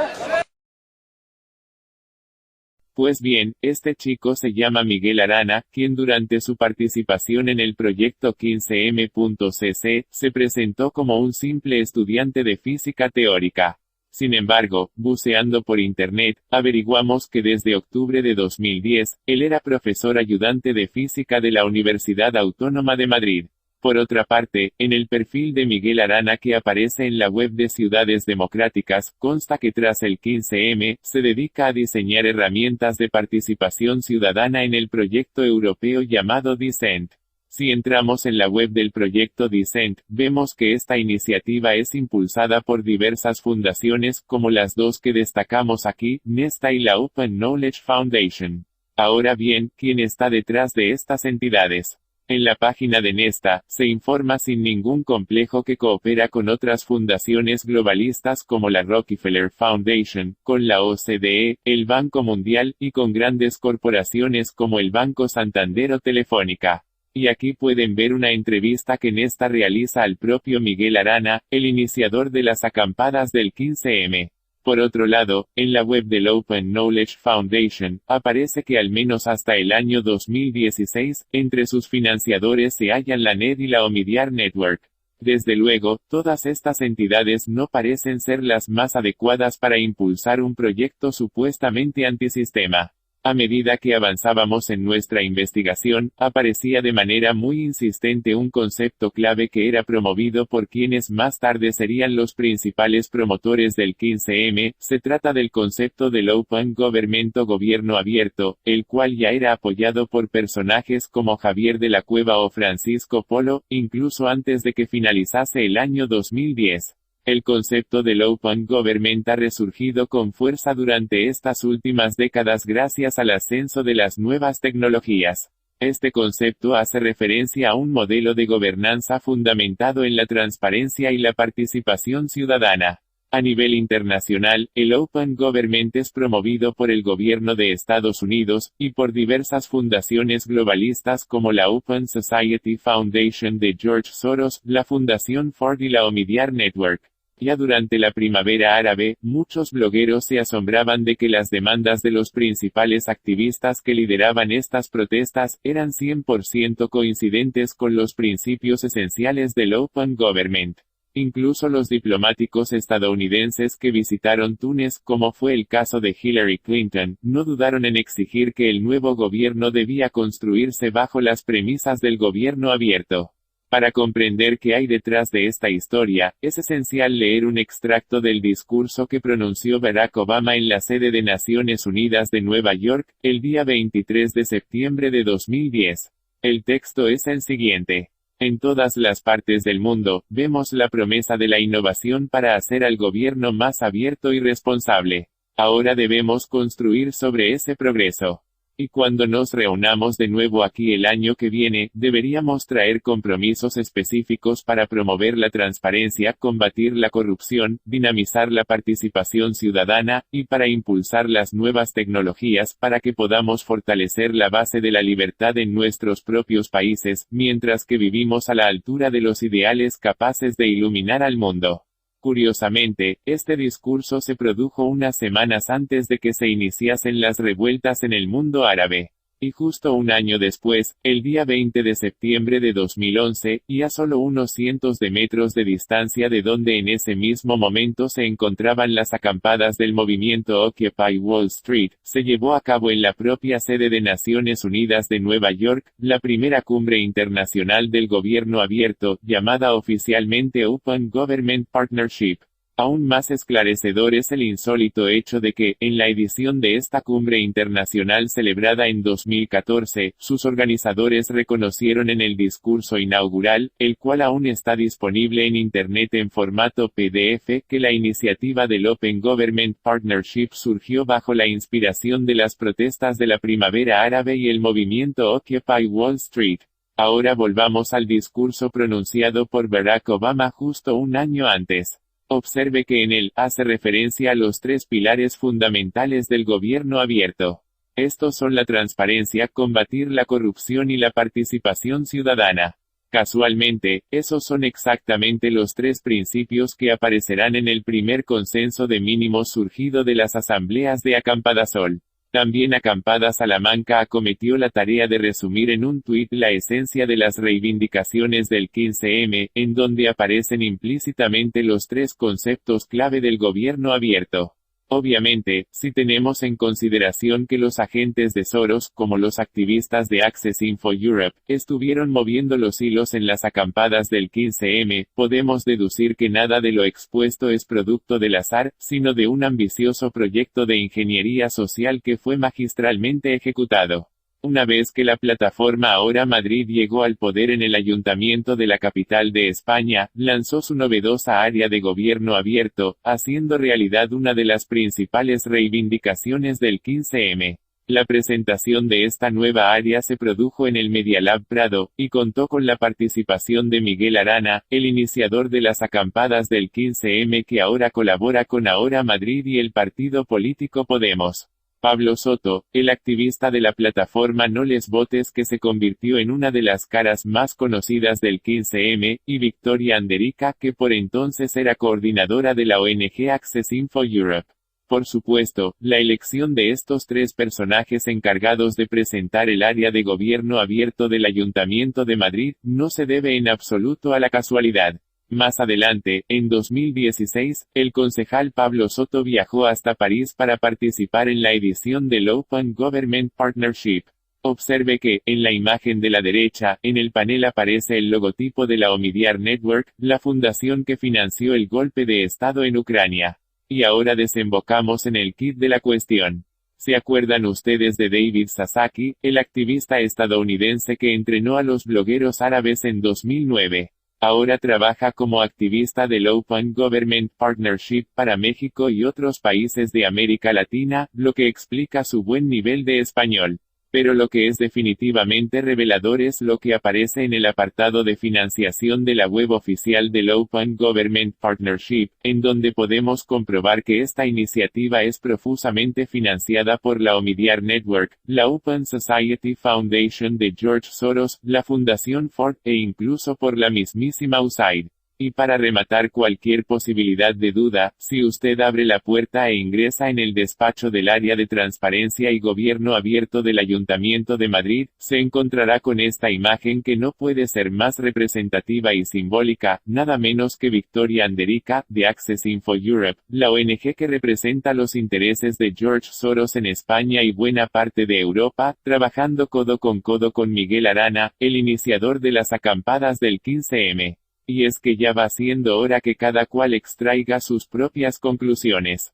Pues bien, este chico se llama Miguel Arana, quien durante su participación en el proyecto 15M.cc, se presentó como un simple estudiante de física teórica. Sin embargo, buceando por internet, averiguamos que desde octubre de 2010, él era profesor ayudante de física de la Universidad Autónoma de Madrid. Por otra parte, en el perfil de Miguel Arana que aparece en la web de Ciudades Democráticas, consta que tras el 15M, se dedica a diseñar herramientas de participación ciudadana en el proyecto europeo llamado Dissent. Si entramos en la web del proyecto Dissent, vemos que esta iniciativa es impulsada por diversas fundaciones como las dos que destacamos aquí, Nesta y la Open Knowledge Foundation. Ahora bien, ¿quién está detrás de estas entidades? En la página de Nesta, se informa sin ningún complejo que coopera con otras fundaciones globalistas como la Rockefeller Foundation, con la OCDE, el Banco Mundial, y con grandes corporaciones como el Banco Santander o Telefónica. Y aquí pueden ver una entrevista que Nesta realiza al propio Miguel Arana, el iniciador de las acampadas del 15M. Por otro lado, en la web del Open Knowledge Foundation, aparece que al menos hasta el año 2016, entre sus financiadores se hallan la NED y la Omidyar Network. Desde luego, todas estas entidades no parecen ser las más adecuadas para impulsar un proyecto supuestamente antisistema. A medida que avanzábamos en nuestra investigación, aparecía de manera muy insistente un concepto clave que era promovido por quienes más tarde serían los principales promotores del 15M, se trata del concepto del Open Government o gobierno abierto, el cual ya era apoyado por personajes como Javier de la Cueva o Francisco Polo, incluso antes de que finalizase el año 2010. El concepto del Open Government ha resurgido con fuerza durante estas últimas décadas gracias al ascenso de las nuevas tecnologías. Este concepto hace referencia a un modelo de gobernanza fundamentado en la transparencia y la participación ciudadana. A nivel internacional, el Open Government es promovido por el gobierno de Estados Unidos, y por diversas fundaciones globalistas como la Open Society Foundation de George Soros, la Fundación Ford y la Omidyar Network. Ya durante la primavera árabe, muchos blogueros se asombraban de que las demandas de los principales activistas que lideraban estas protestas, eran 100% coincidentes con los principios esenciales del Open Government. Incluso los diplomáticos estadounidenses que visitaron Túnez, como fue el caso de Hillary Clinton, no dudaron en exigir que el nuevo gobierno debía construirse bajo las premisas del gobierno abierto. Para comprender qué hay detrás de esta historia, es esencial leer un extracto del discurso que pronunció Barack Obama en la sede de Naciones Unidas de Nueva York, el día 23 de septiembre de 2010. El texto es el siguiente. En todas las partes del mundo, vemos la promesa de la innovación para hacer al gobierno más abierto y responsable. Ahora debemos construir sobre ese progreso. Y cuando nos reunamos de nuevo aquí el año que viene, deberíamos traer compromisos específicos para promover la transparencia, combatir la corrupción, dinamizar la participación ciudadana, y para impulsar las nuevas tecnologías para que podamos fortalecer la base de la libertad en nuestros propios países, mientras que vivimos a la altura de los ideales capaces de iluminar al mundo. Curiosamente, este discurso se produjo unas semanas antes de que se iniciasen las revueltas en el mundo árabe. Y justo un año después, el día 20 de septiembre de 2011, y a solo unos cientos de metros de distancia de donde en ese mismo momento se encontraban las acampadas del movimiento Occupy Wall Street, se llevó a cabo en la propia sede de Naciones Unidas de Nueva York, la primera cumbre internacional del gobierno abierto, llamada oficialmente Open Government Partnership. Aún más esclarecedor es el insólito hecho de que, en la edición de esta cumbre internacional celebrada en 2014, sus organizadores reconocieron en el discurso inaugural, el cual aún está disponible en Internet en formato PDF, que la iniciativa del Open Government Partnership surgió bajo la inspiración de las protestas de la primavera árabe y el movimiento Occupy Wall Street. Ahora volvamos al discurso pronunciado por Barack Obama justo un año antes. Observe que en él hace referencia a los tres pilares fundamentales del gobierno abierto. Estos son la transparencia, combatir la corrupción y la participación ciudadana. Casualmente, esos son exactamente los tres principios que aparecerán en el primer consenso de mínimos surgido de las asambleas de Acampadasol. También Acampada Salamanca acometió la tarea de resumir en un tuit la esencia de las reivindicaciones del 15M, en donde aparecen implícitamente los tres conceptos clave del gobierno abierto. Obviamente, si tenemos en consideración que los agentes de Soros, como los activistas de Access Info Europe, estuvieron moviendo los hilos en las acampadas del 15M, podemos deducir que nada de lo expuesto es producto del azar, sino de un ambicioso proyecto de ingeniería social que fue magistralmente ejecutado. Una vez que la plataforma Ahora Madrid llegó al poder en el ayuntamiento de la capital de España, lanzó su novedosa área de gobierno abierto, haciendo realidad una de las principales reivindicaciones del 15M. La presentación de esta nueva área se produjo en el Media Lab Prado, y contó con la participación de Miguel Arana, el iniciador de las acampadas del 15M que ahora colabora con Ahora Madrid y el partido político Podemos. Pablo Soto, el activista de la plataforma No Les Votes que se convirtió en una de las caras más conocidas del 15M, y Victoria Anderica que por entonces era coordinadora de la ONG Access Info Europe. Por supuesto, la elección de estos tres personajes encargados de presentar el área de gobierno abierto del Ayuntamiento de Madrid, no se debe en absoluto a la casualidad. Más adelante, en 2016, el concejal Pablo Soto viajó hasta París para participar en la edición del Open Government Partnership. Observe que, en la imagen de la derecha, en el panel aparece el logotipo de la Omidyar Network, la fundación que financió el golpe de Estado en Ucrania. Y ahora desembocamos en el quid de la cuestión. ¿Se acuerdan ustedes de David Sasaki, el activista estadounidense que entrenó a los blogueros árabes en 2009? Ahora trabaja como activista del Open Government Partnership para México y otros países de América Latina, lo que explica su buen nivel de español. Pero lo que es definitivamente revelador es lo que aparece en el apartado de financiación de la web oficial del Open Government Partnership, en donde podemos comprobar que esta iniciativa es profusamente financiada por la Omidyar Network, la Open Society Foundation de George Soros, la Fundación Ford, e incluso por la mismísima USAID. Y para rematar cualquier posibilidad de duda, si usted abre la puerta e ingresa en el despacho del área de transparencia y gobierno abierto del Ayuntamiento de Madrid, se encontrará con esta imagen que no puede ser más representativa y simbólica, nada menos que Victoria Anderica, de Access Info Europe, la ONG que representa los intereses de George Soros en España y buena parte de Europa, trabajando codo con Miguel Arana, el iniciador de las acampadas del 15M. Y es que ya va siendo hora que cada cual extraiga sus propias conclusiones.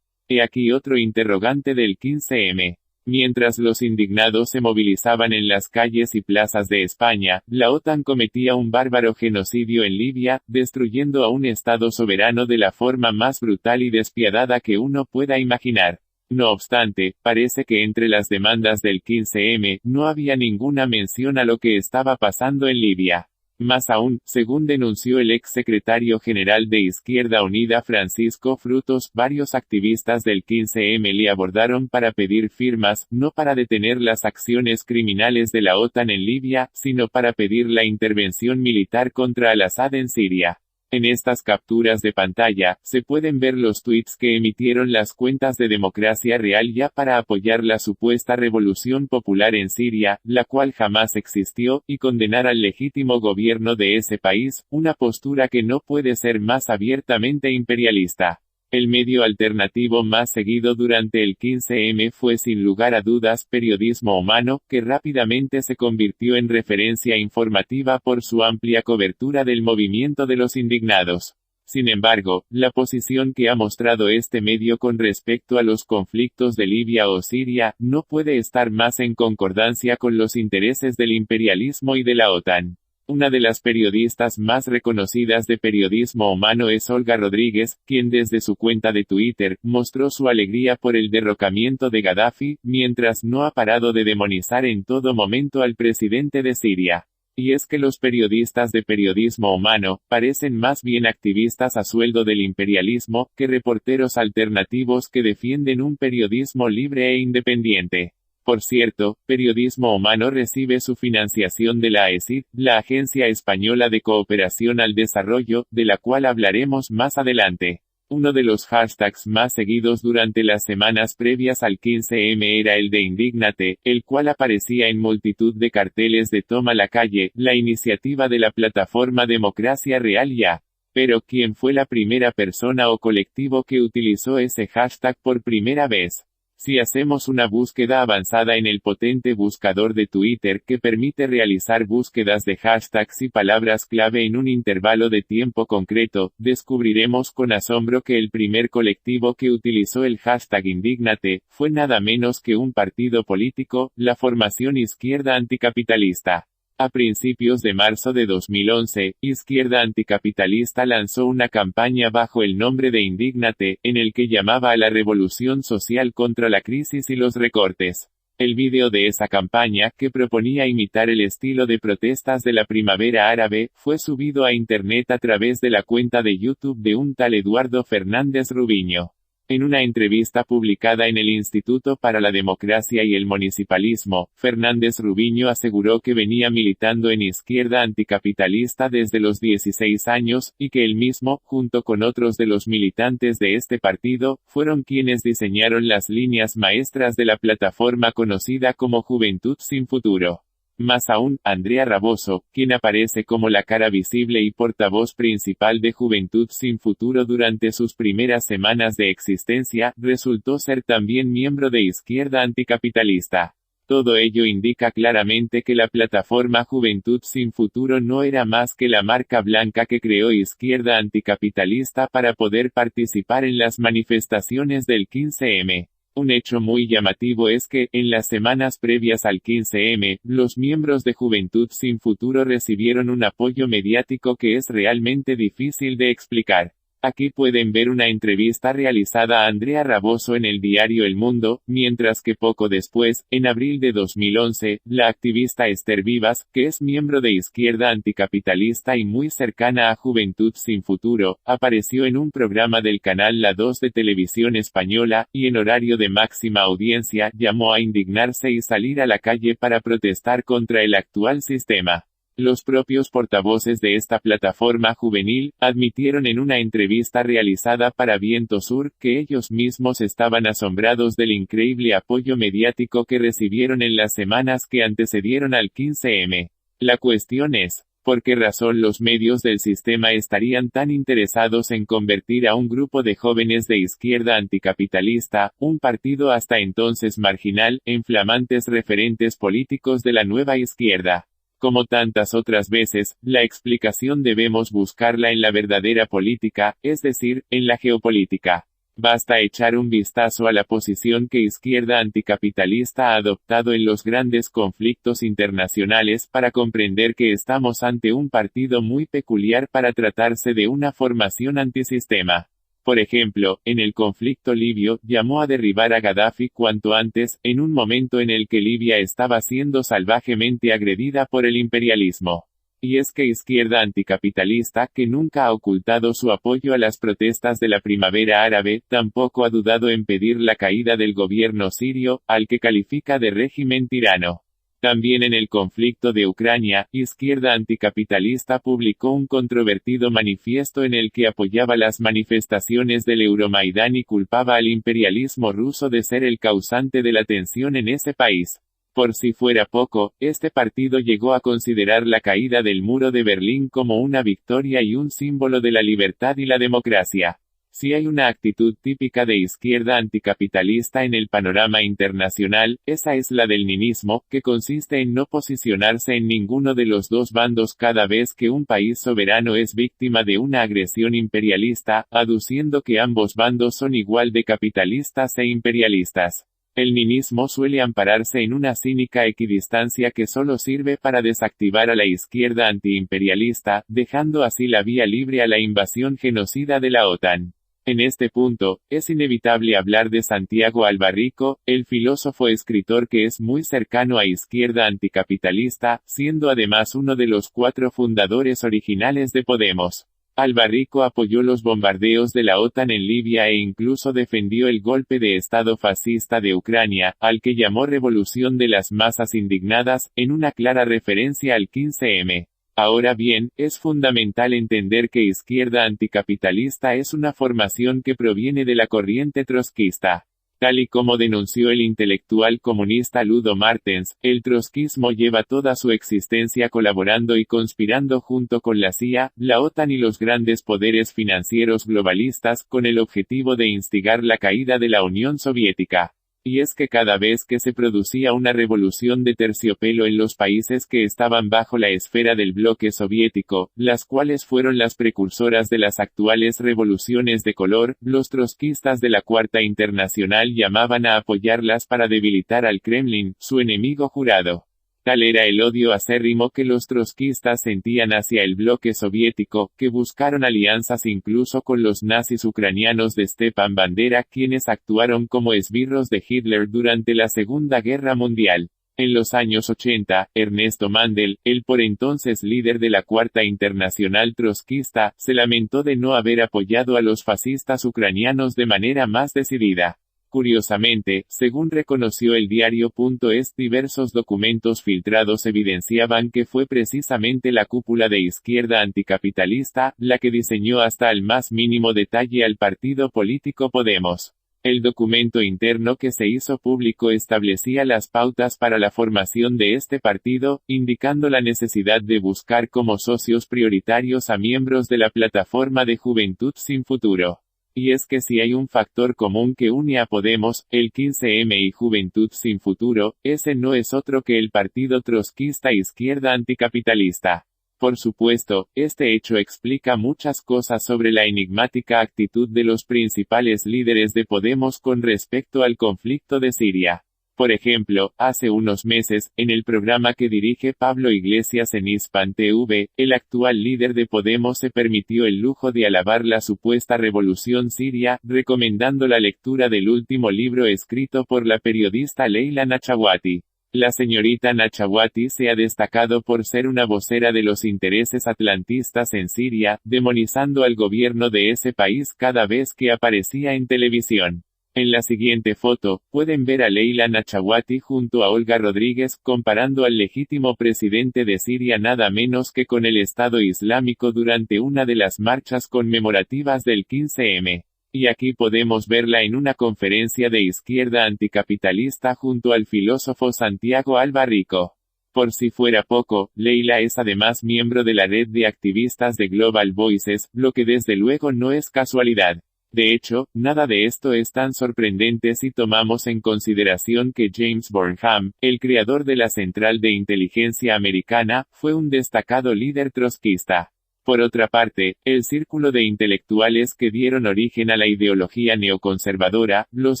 He aquí otro interrogante del 15M. Mientras los indignados se movilizaban en las calles y plazas de España, la OTAN cometía un bárbaro genocidio en Libia, destruyendo a un Estado soberano de la forma más brutal y despiadada que uno pueda imaginar. No obstante, parece que entre las demandas del 15M, no había ninguna mención a lo que estaba pasando en Libia. Más aún, según denunció el ex secretario general de Izquierda Unida Francisco Frutos, varios activistas del 15M le abordaron para pedir firmas, no para detener las acciones criminales de la OTAN en Libia, sino para pedir la intervención militar contra Al-Assad en Siria. En estas capturas de pantalla, se pueden ver los tweets que emitieron las cuentas de Democracia Real Ya para apoyar la supuesta revolución popular en Siria, la cual jamás existió, y condenar al legítimo gobierno de ese país, una postura que no puede ser más abiertamente imperialista. El medio alternativo más seguido durante el 15M fue sin lugar a dudas Periodismo Humano, que rápidamente se convirtió en referencia informativa por su amplia cobertura del movimiento de los indignados. Sin embargo, la posición que ha mostrado este medio con respecto a los conflictos de Libia o Siria, no puede estar más en concordancia con los intereses del imperialismo y de la OTAN. Una de las periodistas más reconocidas de Periodismo Humano es Olga Rodríguez, quien desde su cuenta de Twitter, mostró su alegría por el derrocamiento de Gaddafi, mientras no ha parado de demonizar en todo momento al presidente de Siria. Y es que los periodistas de Periodismo Humano, parecen más bien activistas a sueldo del imperialismo, que reporteros alternativos que defienden un periodismo libre e independiente. Por cierto, Periodismo Humano recibe su financiación de la AECID, la Agencia Española de Cooperación al Desarrollo, de la cual hablaremos más adelante. Uno de los hashtags más seguidos durante las semanas previas al 15M era el de Indígnate, el cual aparecía en multitud de carteles de Toma la calle, la iniciativa de la plataforma Democracia Real Ya. Pero, ¿quién fue la primera persona o colectivo que utilizó ese hashtag por primera vez? Si hacemos una búsqueda avanzada en el potente buscador de Twitter que permite realizar búsquedas de hashtags y palabras clave en un intervalo de tiempo concreto, descubriremos con asombro que el primer colectivo que utilizó el hashtag Indígnate, fue nada menos que un partido político, la formación Izquierda Anticapitalista. A principios de marzo de 2011, Izquierda Anticapitalista lanzó una campaña bajo el nombre de Indígnate, en el que llamaba a la revolución social contra la crisis y los recortes. El vídeo de esa campaña, que proponía imitar el estilo de protestas de la primavera árabe, fue subido a internet a través de la cuenta de YouTube de un tal Eduardo Fernández Rubiño. En una entrevista publicada en el Instituto para la Democracia y el Municipalismo, Fernández Rubiño aseguró que venía militando en Izquierda Anticapitalista desde los 16 años, y que él mismo, junto con otros de los militantes de este partido, fueron quienes diseñaron las líneas maestras de la plataforma conocida como Juventud Sin Futuro. Más aún, Andrea Raboso, quien aparece como la cara visible y portavoz principal de Juventud Sin Futuro durante sus primeras semanas de existencia, resultó ser también miembro de Izquierda Anticapitalista. Todo ello indica claramente que la plataforma Juventud Sin Futuro no era más que la marca blanca que creó Izquierda Anticapitalista para poder participar en las manifestaciones del 15M. Un hecho muy llamativo es que, en las semanas previas al 15M, los miembros de Juventud Sin Futuro recibieron un apoyo mediático que es realmente difícil de explicar. Aquí pueden ver una entrevista realizada a Andrea Raboso en el diario El Mundo, mientras que poco después, en abril de 2011, la activista Esther Vivas, que es miembro de Izquierda Anticapitalista y muy cercana a Juventud Sin Futuro, apareció en un programa del canal La 2 de Televisión Española, y en horario de máxima audiencia llamó a indignarse y salir a la calle para protestar contra el actual sistema. Los propios portavoces de esta plataforma juvenil, admitieron en una entrevista realizada para Viento Sur, que ellos mismos estaban asombrados del increíble apoyo mediático que recibieron en las semanas que antecedieron al 15M. La cuestión es, ¿por qué razón los medios del sistema estarían tan interesados en convertir a un grupo de jóvenes de Izquierda Anticapitalista, un partido hasta entonces marginal, en flamantes referentes políticos de la nueva izquierda? Como tantas otras veces, la explicación debemos buscarla en la verdadera política, es decir, en la geopolítica. Basta echar un vistazo a la posición que Izquierda Anticapitalista ha adoptado en los grandes conflictos internacionales para comprender que estamos ante un partido muy peculiar para tratarse de una formación antisistema. Por ejemplo, en el conflicto libio, llamó a derribar a Gaddafi cuanto antes, en un momento en el que Libia estaba siendo salvajemente agredida por el imperialismo. Y es que Izquierda Anticapitalista, que nunca ha ocultado su apoyo a las protestas de la primavera árabe, tampoco ha dudado en pedir la caída del gobierno sirio, al que califica de régimen tirano. También en el conflicto de Ucrania, Izquierda Anticapitalista publicó un controvertido manifiesto en el que apoyaba las manifestaciones del Euromaidán y culpaba al imperialismo ruso de ser el causante de la tensión en ese país. Por si fuera poco, este partido llegó a considerar la caída del muro de Berlín como una victoria y un símbolo de la libertad y la democracia. Si hay una actitud típica de izquierda anticapitalista en el panorama internacional, esa es la del ninismo, que consiste en no posicionarse en ninguno de los dos bandos cada vez que un país soberano es víctima de una agresión imperialista, aduciendo que ambos bandos son igual de capitalistas e imperialistas. El ninismo suele ampararse en una cínica equidistancia que solo sirve para desactivar a la izquierda antiimperialista, dejando así la vía libre a la invasión genocida de la OTAN. En este punto, es inevitable hablar de Santiago Albarrico, el filósofo-escritor que es muy cercano a Izquierda Anticapitalista, siendo además uno de los 4 fundadores originales de Podemos. Albarrico apoyó los bombardeos de la OTAN en Libia e incluso defendió el golpe de Estado fascista de Ucrania, al que llamó Revolución de las Masas Indignadas, en una clara referencia al 15M. Ahora bien, es fundamental entender que Izquierda Anticapitalista es una formación que proviene de la corriente trotskista. Tal y como denunció el intelectual comunista Ludo Martens, el trotskismo lleva toda su existencia colaborando y conspirando junto con la CIA, la OTAN y los grandes poderes financieros globalistas, con el objetivo de instigar la caída de la Unión Soviética. Y es que cada vez que se producía una revolución de terciopelo en los países que estaban bajo la esfera del bloque soviético, las cuales fueron las precursoras de las actuales revoluciones de color, los trotskistas de la Cuarta Internacional llamaban a apoyarlas para debilitar al Kremlin, su enemigo jurado. Tal era el odio acérrimo que los trotskistas sentían hacia el bloque soviético, que buscaron alianzas incluso con los nazis ucranianos de Stepan Bandera, quienes actuaron como esbirros de Hitler durante la Segunda Guerra Mundial. En los años 80, Ernesto Mandel, el por entonces líder de la Cuarta Internacional trotskista, se lamentó de no haber apoyado a los fascistas ucranianos de manera más decidida. Curiosamente, según reconoció el diario.es, diversos documentos filtrados evidenciaban que fue precisamente la cúpula de Izquierda Anticapitalista, la que diseñó hasta el más mínimo detalle al partido político Podemos. El documento interno que se hizo público establecía las pautas para la formación de este partido, indicando la necesidad de buscar como socios prioritarios a miembros de la plataforma de Juventud Sin Futuro. Y es que si hay un factor común que une a Podemos, el 15M y Juventud Sin Futuro, ese no es otro que el partido trotskista Izquierda Anticapitalista. Por supuesto, este hecho explica muchas cosas sobre la enigmática actitud de los principales líderes de Podemos con respecto al conflicto de Siria. Por ejemplo, hace unos meses, en el programa que dirige Pablo Iglesias en Hispan TV, el actual líder de Podemos se permitió el lujo de alabar la supuesta revolución siria, recomendando la lectura del último libro escrito por la periodista Leila Nachawati. La señorita Nachawati se ha destacado por ser una vocera de los intereses atlantistas en Siria, demonizando al gobierno de ese país cada vez que aparecía en televisión. En la siguiente foto, pueden ver a Leila Nachawati junto a Olga Rodríguez, comparando al legítimo presidente de Siria nada menos que con el Estado Islámico durante una de las marchas conmemorativas del 15M. Y aquí podemos verla en una conferencia de Izquierda Anticapitalista junto al filósofo Santiago Albarrico. Por si fuera poco, Leila es además miembro de la red de activistas de Global Voices, lo que desde luego no es casualidad. De hecho, nada de esto es tan sorprendente si tomamos en consideración que James Burnham, el creador de la Central de Inteligencia Americana, fue un destacado líder trotskista. Por otra parte, el círculo de intelectuales que dieron origen a la ideología neoconservadora, los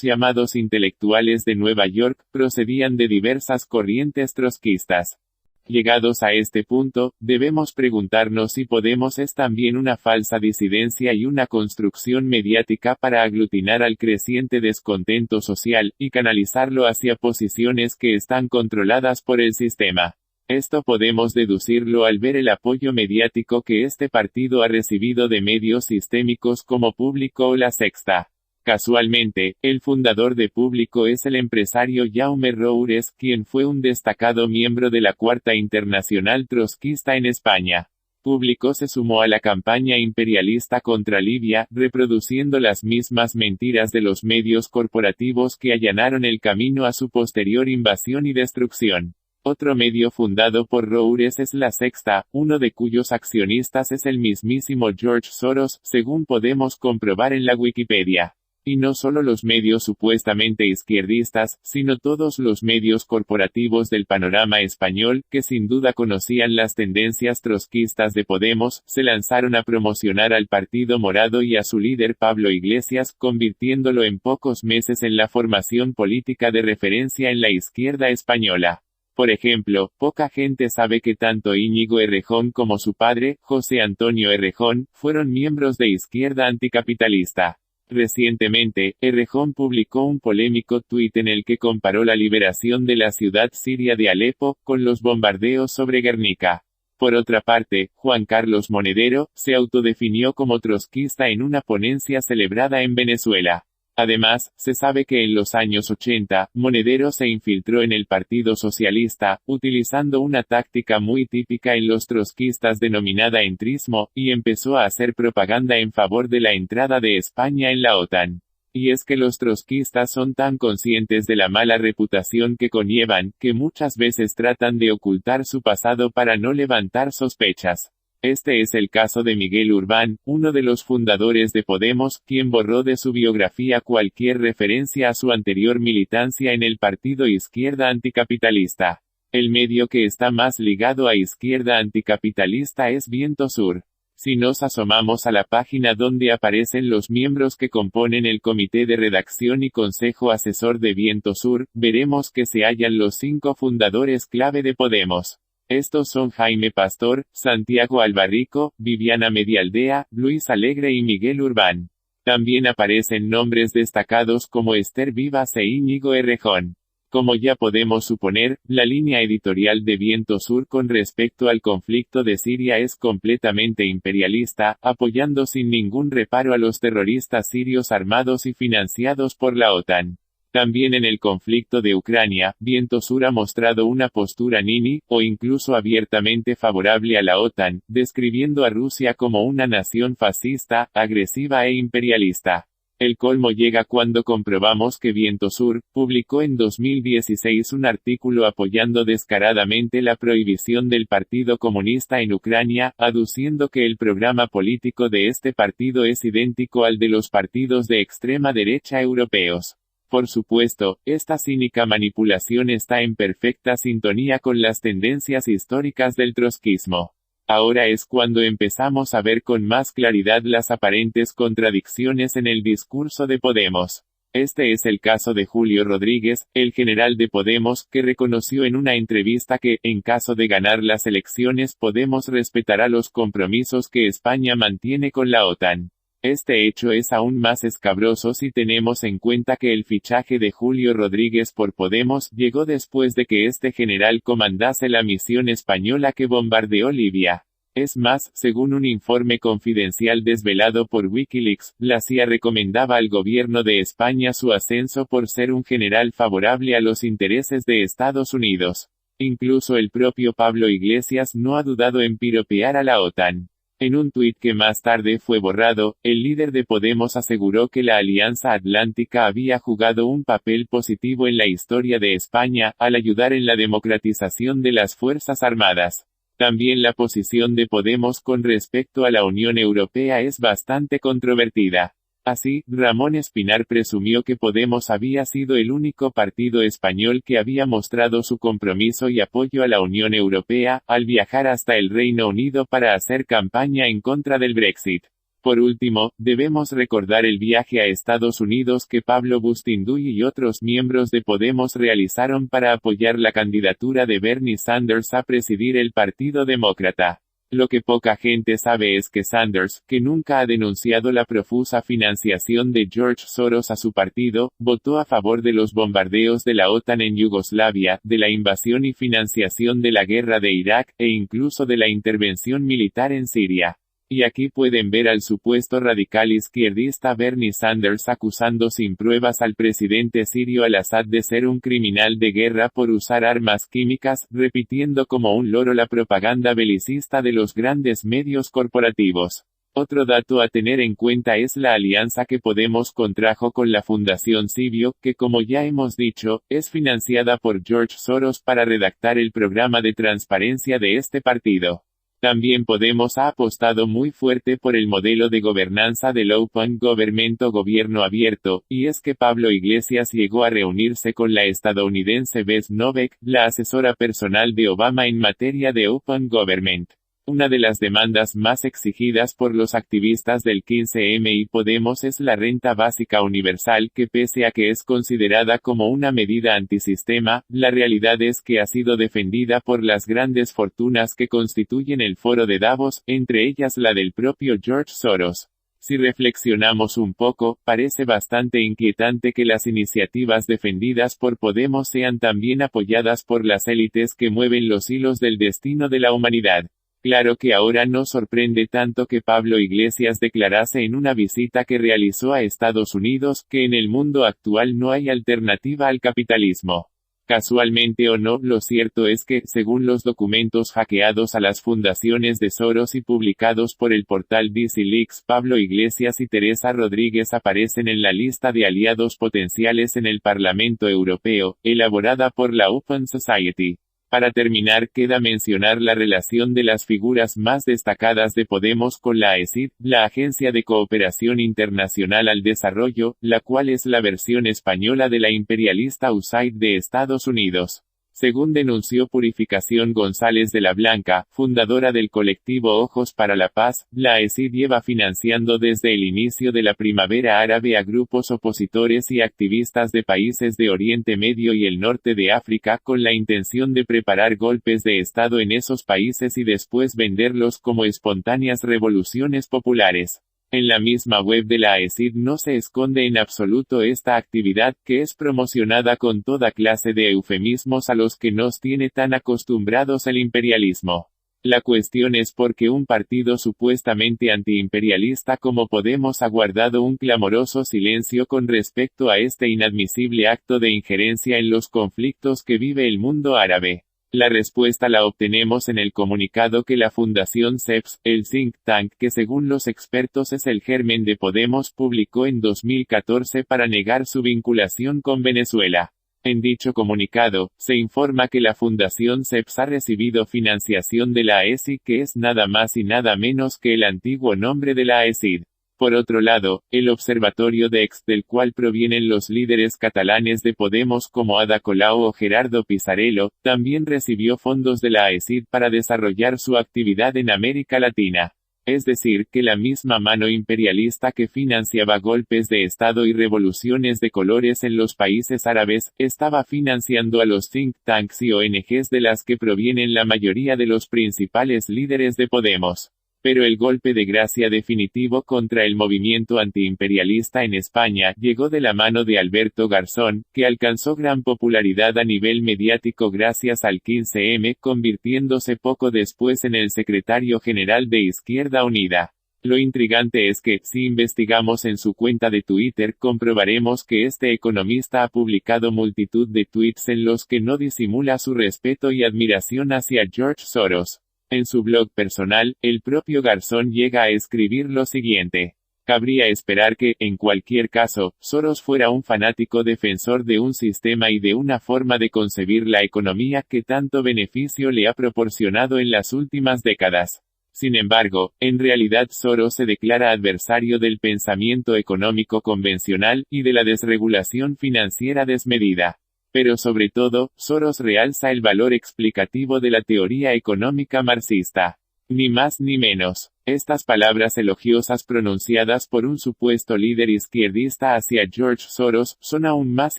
llamados intelectuales de Nueva York, procedían de diversas corrientes trotskistas. Llegados a este punto, debemos preguntarnos si Podemos es también una falsa disidencia y una construcción mediática para aglutinar al creciente descontento social, y canalizarlo hacia posiciones que están controladas por el sistema. Esto podemos deducirlo al ver el apoyo mediático que este partido ha recibido de medios sistémicos como Público o La Sexta. Casualmente, el fundador de Público es el empresario Jaume Roures, quien fue un destacado miembro de la Cuarta Internacional Trotskista en España. Público se sumó a la campaña imperialista contra Libia, reproduciendo las mismas mentiras de los medios corporativos que allanaron el camino a su posterior invasión y destrucción. Otro medio fundado por Roures es La Sexta, uno de cuyos accionistas es el mismísimo George Soros, según podemos comprobar en la Wikipedia. Y no solo los medios supuestamente izquierdistas, sino todos los medios corporativos del panorama español, que sin duda conocían las tendencias trotskistas de Podemos, se lanzaron a promocionar al Partido Morado y a su líder Pablo Iglesias, convirtiéndolo en pocos meses en la formación política de referencia en la izquierda española. Por ejemplo, poca gente sabe que tanto Íñigo Errejón como su padre, José Antonio Errejón, fueron miembros de Izquierda Anticapitalista. Recientemente, Errejón publicó un polémico tuit en el que comparó la liberación de la ciudad siria de Alepo, con los bombardeos sobre Guernica. Por otra parte, Juan Carlos Monedero, se autodefinió como trotskista en una ponencia celebrada en Venezuela. Además, se sabe que en los años 80, Monedero se infiltró en el Partido Socialista, utilizando una táctica muy típica en los trotskistas denominada entrismo, y empezó a hacer propaganda en favor de la entrada de España en la OTAN. Y es que los trotskistas son tan conscientes de la mala reputación que conllevan, que muchas veces tratan de ocultar su pasado para no levantar sospechas. Este es el caso de Miguel Urbán, uno de los fundadores de Podemos, quien borró de su biografía cualquier referencia a su anterior militancia en el partido Izquierda Anticapitalista. El medio que está más ligado a Izquierda Anticapitalista es Viento Sur. Si nos asomamos a la página donde aparecen los miembros que componen el comité de redacción y consejo asesor de Viento Sur, veremos que se hallan los 5 fundadores clave de Podemos. Estos son Jaime Pastor, Santiago Albarrico, Viviana Medialdea, Luis Alegre y Miguel Urbán. También aparecen nombres destacados como Esther Vivas e Íñigo Errejón. Como ya podemos suponer, la línea editorial de Viento Sur con respecto al conflicto de Siria es completamente imperialista, apoyando sin ningún reparo a los terroristas sirios armados y financiados por la OTAN. También en el conflicto de Ucrania, Viento Sur ha mostrado una postura nini, o incluso abiertamente favorable a la OTAN, describiendo a Rusia como una nación fascista, agresiva e imperialista. El colmo llega cuando comprobamos que Viento Sur publicó en 2016 un artículo apoyando descaradamente la prohibición del Partido Comunista en Ucrania, aduciendo que el programa político de este partido es idéntico al de los partidos de extrema derecha europeos. Por supuesto, esta cínica manipulación está en perfecta sintonía con las tendencias históricas del trotskismo. Ahora es cuando empezamos a ver con más claridad las aparentes contradicciones en el discurso de Podemos. Este es el caso de Julio Rodríguez, el general de Podemos, que reconoció en una entrevista que, en caso de ganar las elecciones, Podemos respetará los compromisos que España mantiene con la OTAN. Este hecho es aún más escabroso si tenemos en cuenta que el fichaje de Julio Rodríguez por Podemos llegó después de que este general comandase la misión española que bombardeó Libia. Es más, según un informe confidencial desvelado por Wikileaks, la CIA recomendaba al gobierno de España su ascenso por ser un general favorable a los intereses de Estados Unidos. Incluso el propio Pablo Iglesias no ha dudado en piropear a la OTAN. En un tuit que más tarde fue borrado, el líder de Podemos aseguró que la Alianza Atlántica había jugado un papel positivo en la historia de España, al ayudar en la democratización de las Fuerzas Armadas. También la posición de Podemos con respecto a la Unión Europea es bastante controvertida. Así, Ramón Espinar presumió que Podemos había sido el único partido español que había mostrado su compromiso y apoyo a la Unión Europea, al viajar hasta el Reino Unido para hacer campaña en contra del Brexit. Por último, debemos recordar el viaje a Estados Unidos que Pablo Bustinduy y otros miembros de Podemos realizaron para apoyar la candidatura de Bernie Sanders a presidir el Partido Demócrata. Lo que poca gente sabe es que Sanders, que nunca ha denunciado la profusa financiación de George Soros a su partido, votó a favor de los bombardeos de la OTAN en Yugoslavia, de la invasión y financiación de la guerra de Irak, e incluso de la intervención militar en Siria. Y aquí pueden ver al supuesto radical izquierdista Bernie Sanders acusando sin pruebas al presidente sirio al-Assad de ser un criminal de guerra por usar armas químicas, repitiendo como un loro la propaganda belicista de los grandes medios corporativos. Otro dato a tener en cuenta es la alianza que Podemos contrajo con la Fundación Civio, que como ya hemos dicho, es financiada por George Soros para redactar el programa de transparencia de este partido. También Podemos ha apostado muy fuerte por el modelo de gobernanza del Open Government o gobierno abierto, y es que Pablo Iglesias llegó a reunirse con la estadounidense Beth Novak, la asesora personal de Obama en materia de Open Government. Una de las demandas más exigidas por los activistas del 15M y Podemos es la renta básica universal que pese a que es considerada como una medida antisistema, la realidad es que ha sido defendida por las grandes fortunas que constituyen el Foro de Davos, entre ellas la del propio George Soros. Si reflexionamos un poco, parece bastante inquietante que las iniciativas defendidas por Podemos sean también apoyadas por las élites que mueven los hilos del destino de la humanidad. Claro que ahora no sorprende tanto que Pablo Iglesias declarase en una visita que realizó a Estados Unidos que en el mundo actual no hay alternativa al capitalismo. Casualmente o no, lo cierto es que, según los documentos hackeados a las fundaciones de Soros y publicados por el portal DC Leaks, Pablo Iglesias y Teresa Rodríguez aparecen en la lista de aliados potenciales en el Parlamento Europeo, elaborada por la Open Society. Para terminar, queda mencionar la relación de las figuras más destacadas de Podemos con la AECID, la Agencia de Cooperación Internacional al Desarrollo, la cual es la versión española de la imperialista USAID de Estados Unidos. Según denunció Purificación González de la Blanca, fundadora del colectivo Ojos para la Paz, la AECID lleva financiando desde el inicio de la primavera árabe a grupos opositores y activistas de países de Oriente Medio y el norte de África con la intención de preparar golpes de Estado en esos países y después venderlos como espontáneas revoluciones populares. En la misma web de la AECID no se esconde en absoluto esta actividad que es promocionada con toda clase de eufemismos a los que nos tiene tan acostumbrados el imperialismo. La cuestión es por qué un partido supuestamente antiimperialista como Podemos ha guardado un clamoroso silencio con respecto a este inadmisible acto de injerencia en los conflictos que vive el mundo árabe. La respuesta la obtenemos en el comunicado que la Fundación CEPS, el think tank que según los expertos es el germen de Podemos, publicó en 2014 para negar su vinculación con Venezuela. En dicho comunicado, se informa que la Fundación CEPS ha recibido financiación de la AECID, que es nada más y nada menos que el antiguo nombre de la AECID. Por otro lado, el Observatorio DEX, del cual provienen los líderes catalanes de Podemos como Ada Colau o Gerardo Pisarello, también recibió fondos de la AECID para desarrollar su actividad en América Latina. Es decir, que la misma mano imperialista que financiaba golpes de Estado y revoluciones de colores en los países árabes, estaba financiando a los think tanks y ONGs de las que provienen la mayoría de los principales líderes de Podemos. Pero el golpe de gracia definitivo contra el movimiento antiimperialista en España llegó de la mano de Alberto Garzón, que alcanzó gran popularidad a nivel mediático gracias al 15M, convirtiéndose poco después en el secretario general de Izquierda Unida. Lo intrigante es que, si investigamos en su cuenta de Twitter, comprobaremos que este economista ha publicado multitud de tweets en los que no disimula su respeto y admiración hacia George Soros. En su blog personal, el propio Garzón llega a escribir lo siguiente. Cabría esperar que, en cualquier caso, Soros fuera un fanático defensor de un sistema y de una forma de concebir la economía que tanto beneficio le ha proporcionado en las últimas décadas. Sin embargo, en realidad Soros se declara adversario del pensamiento económico convencional y de la desregulación financiera desmedida. Pero sobre todo, Soros realza el valor explicativo de la teoría económica marxista. Ni más ni menos. Estas palabras elogiosas pronunciadas por un supuesto líder izquierdista hacia George Soros, son aún más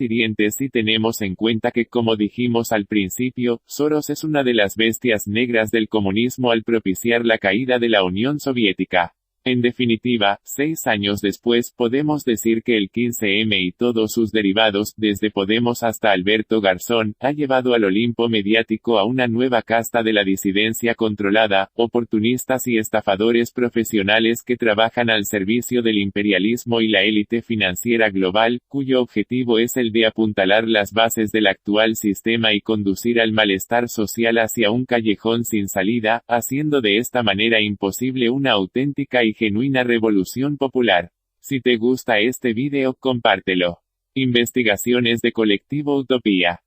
hirientes si tenemos en cuenta que, como dijimos al principio, Soros es una de las bestias negras del comunismo al propiciar la caída de la Unión Soviética. En definitiva, 6 años después podemos decir que el 15M y todos sus derivados, desde Podemos hasta Alberto Garzón, ha llevado al Olimpo mediático a una nueva casta de la disidencia controlada, oportunistas y estafadores profesionales que trabajan al servicio del imperialismo y la élite financiera global, cuyo objetivo es el de apuntalar las bases del actual sistema y conducir al malestar social hacia un callejón sin salida, haciendo de esta manera imposible una auténtica y genuina revolución popular. Si te gusta este vídeo, compártelo. Investigaciones de Colectivo Utopía.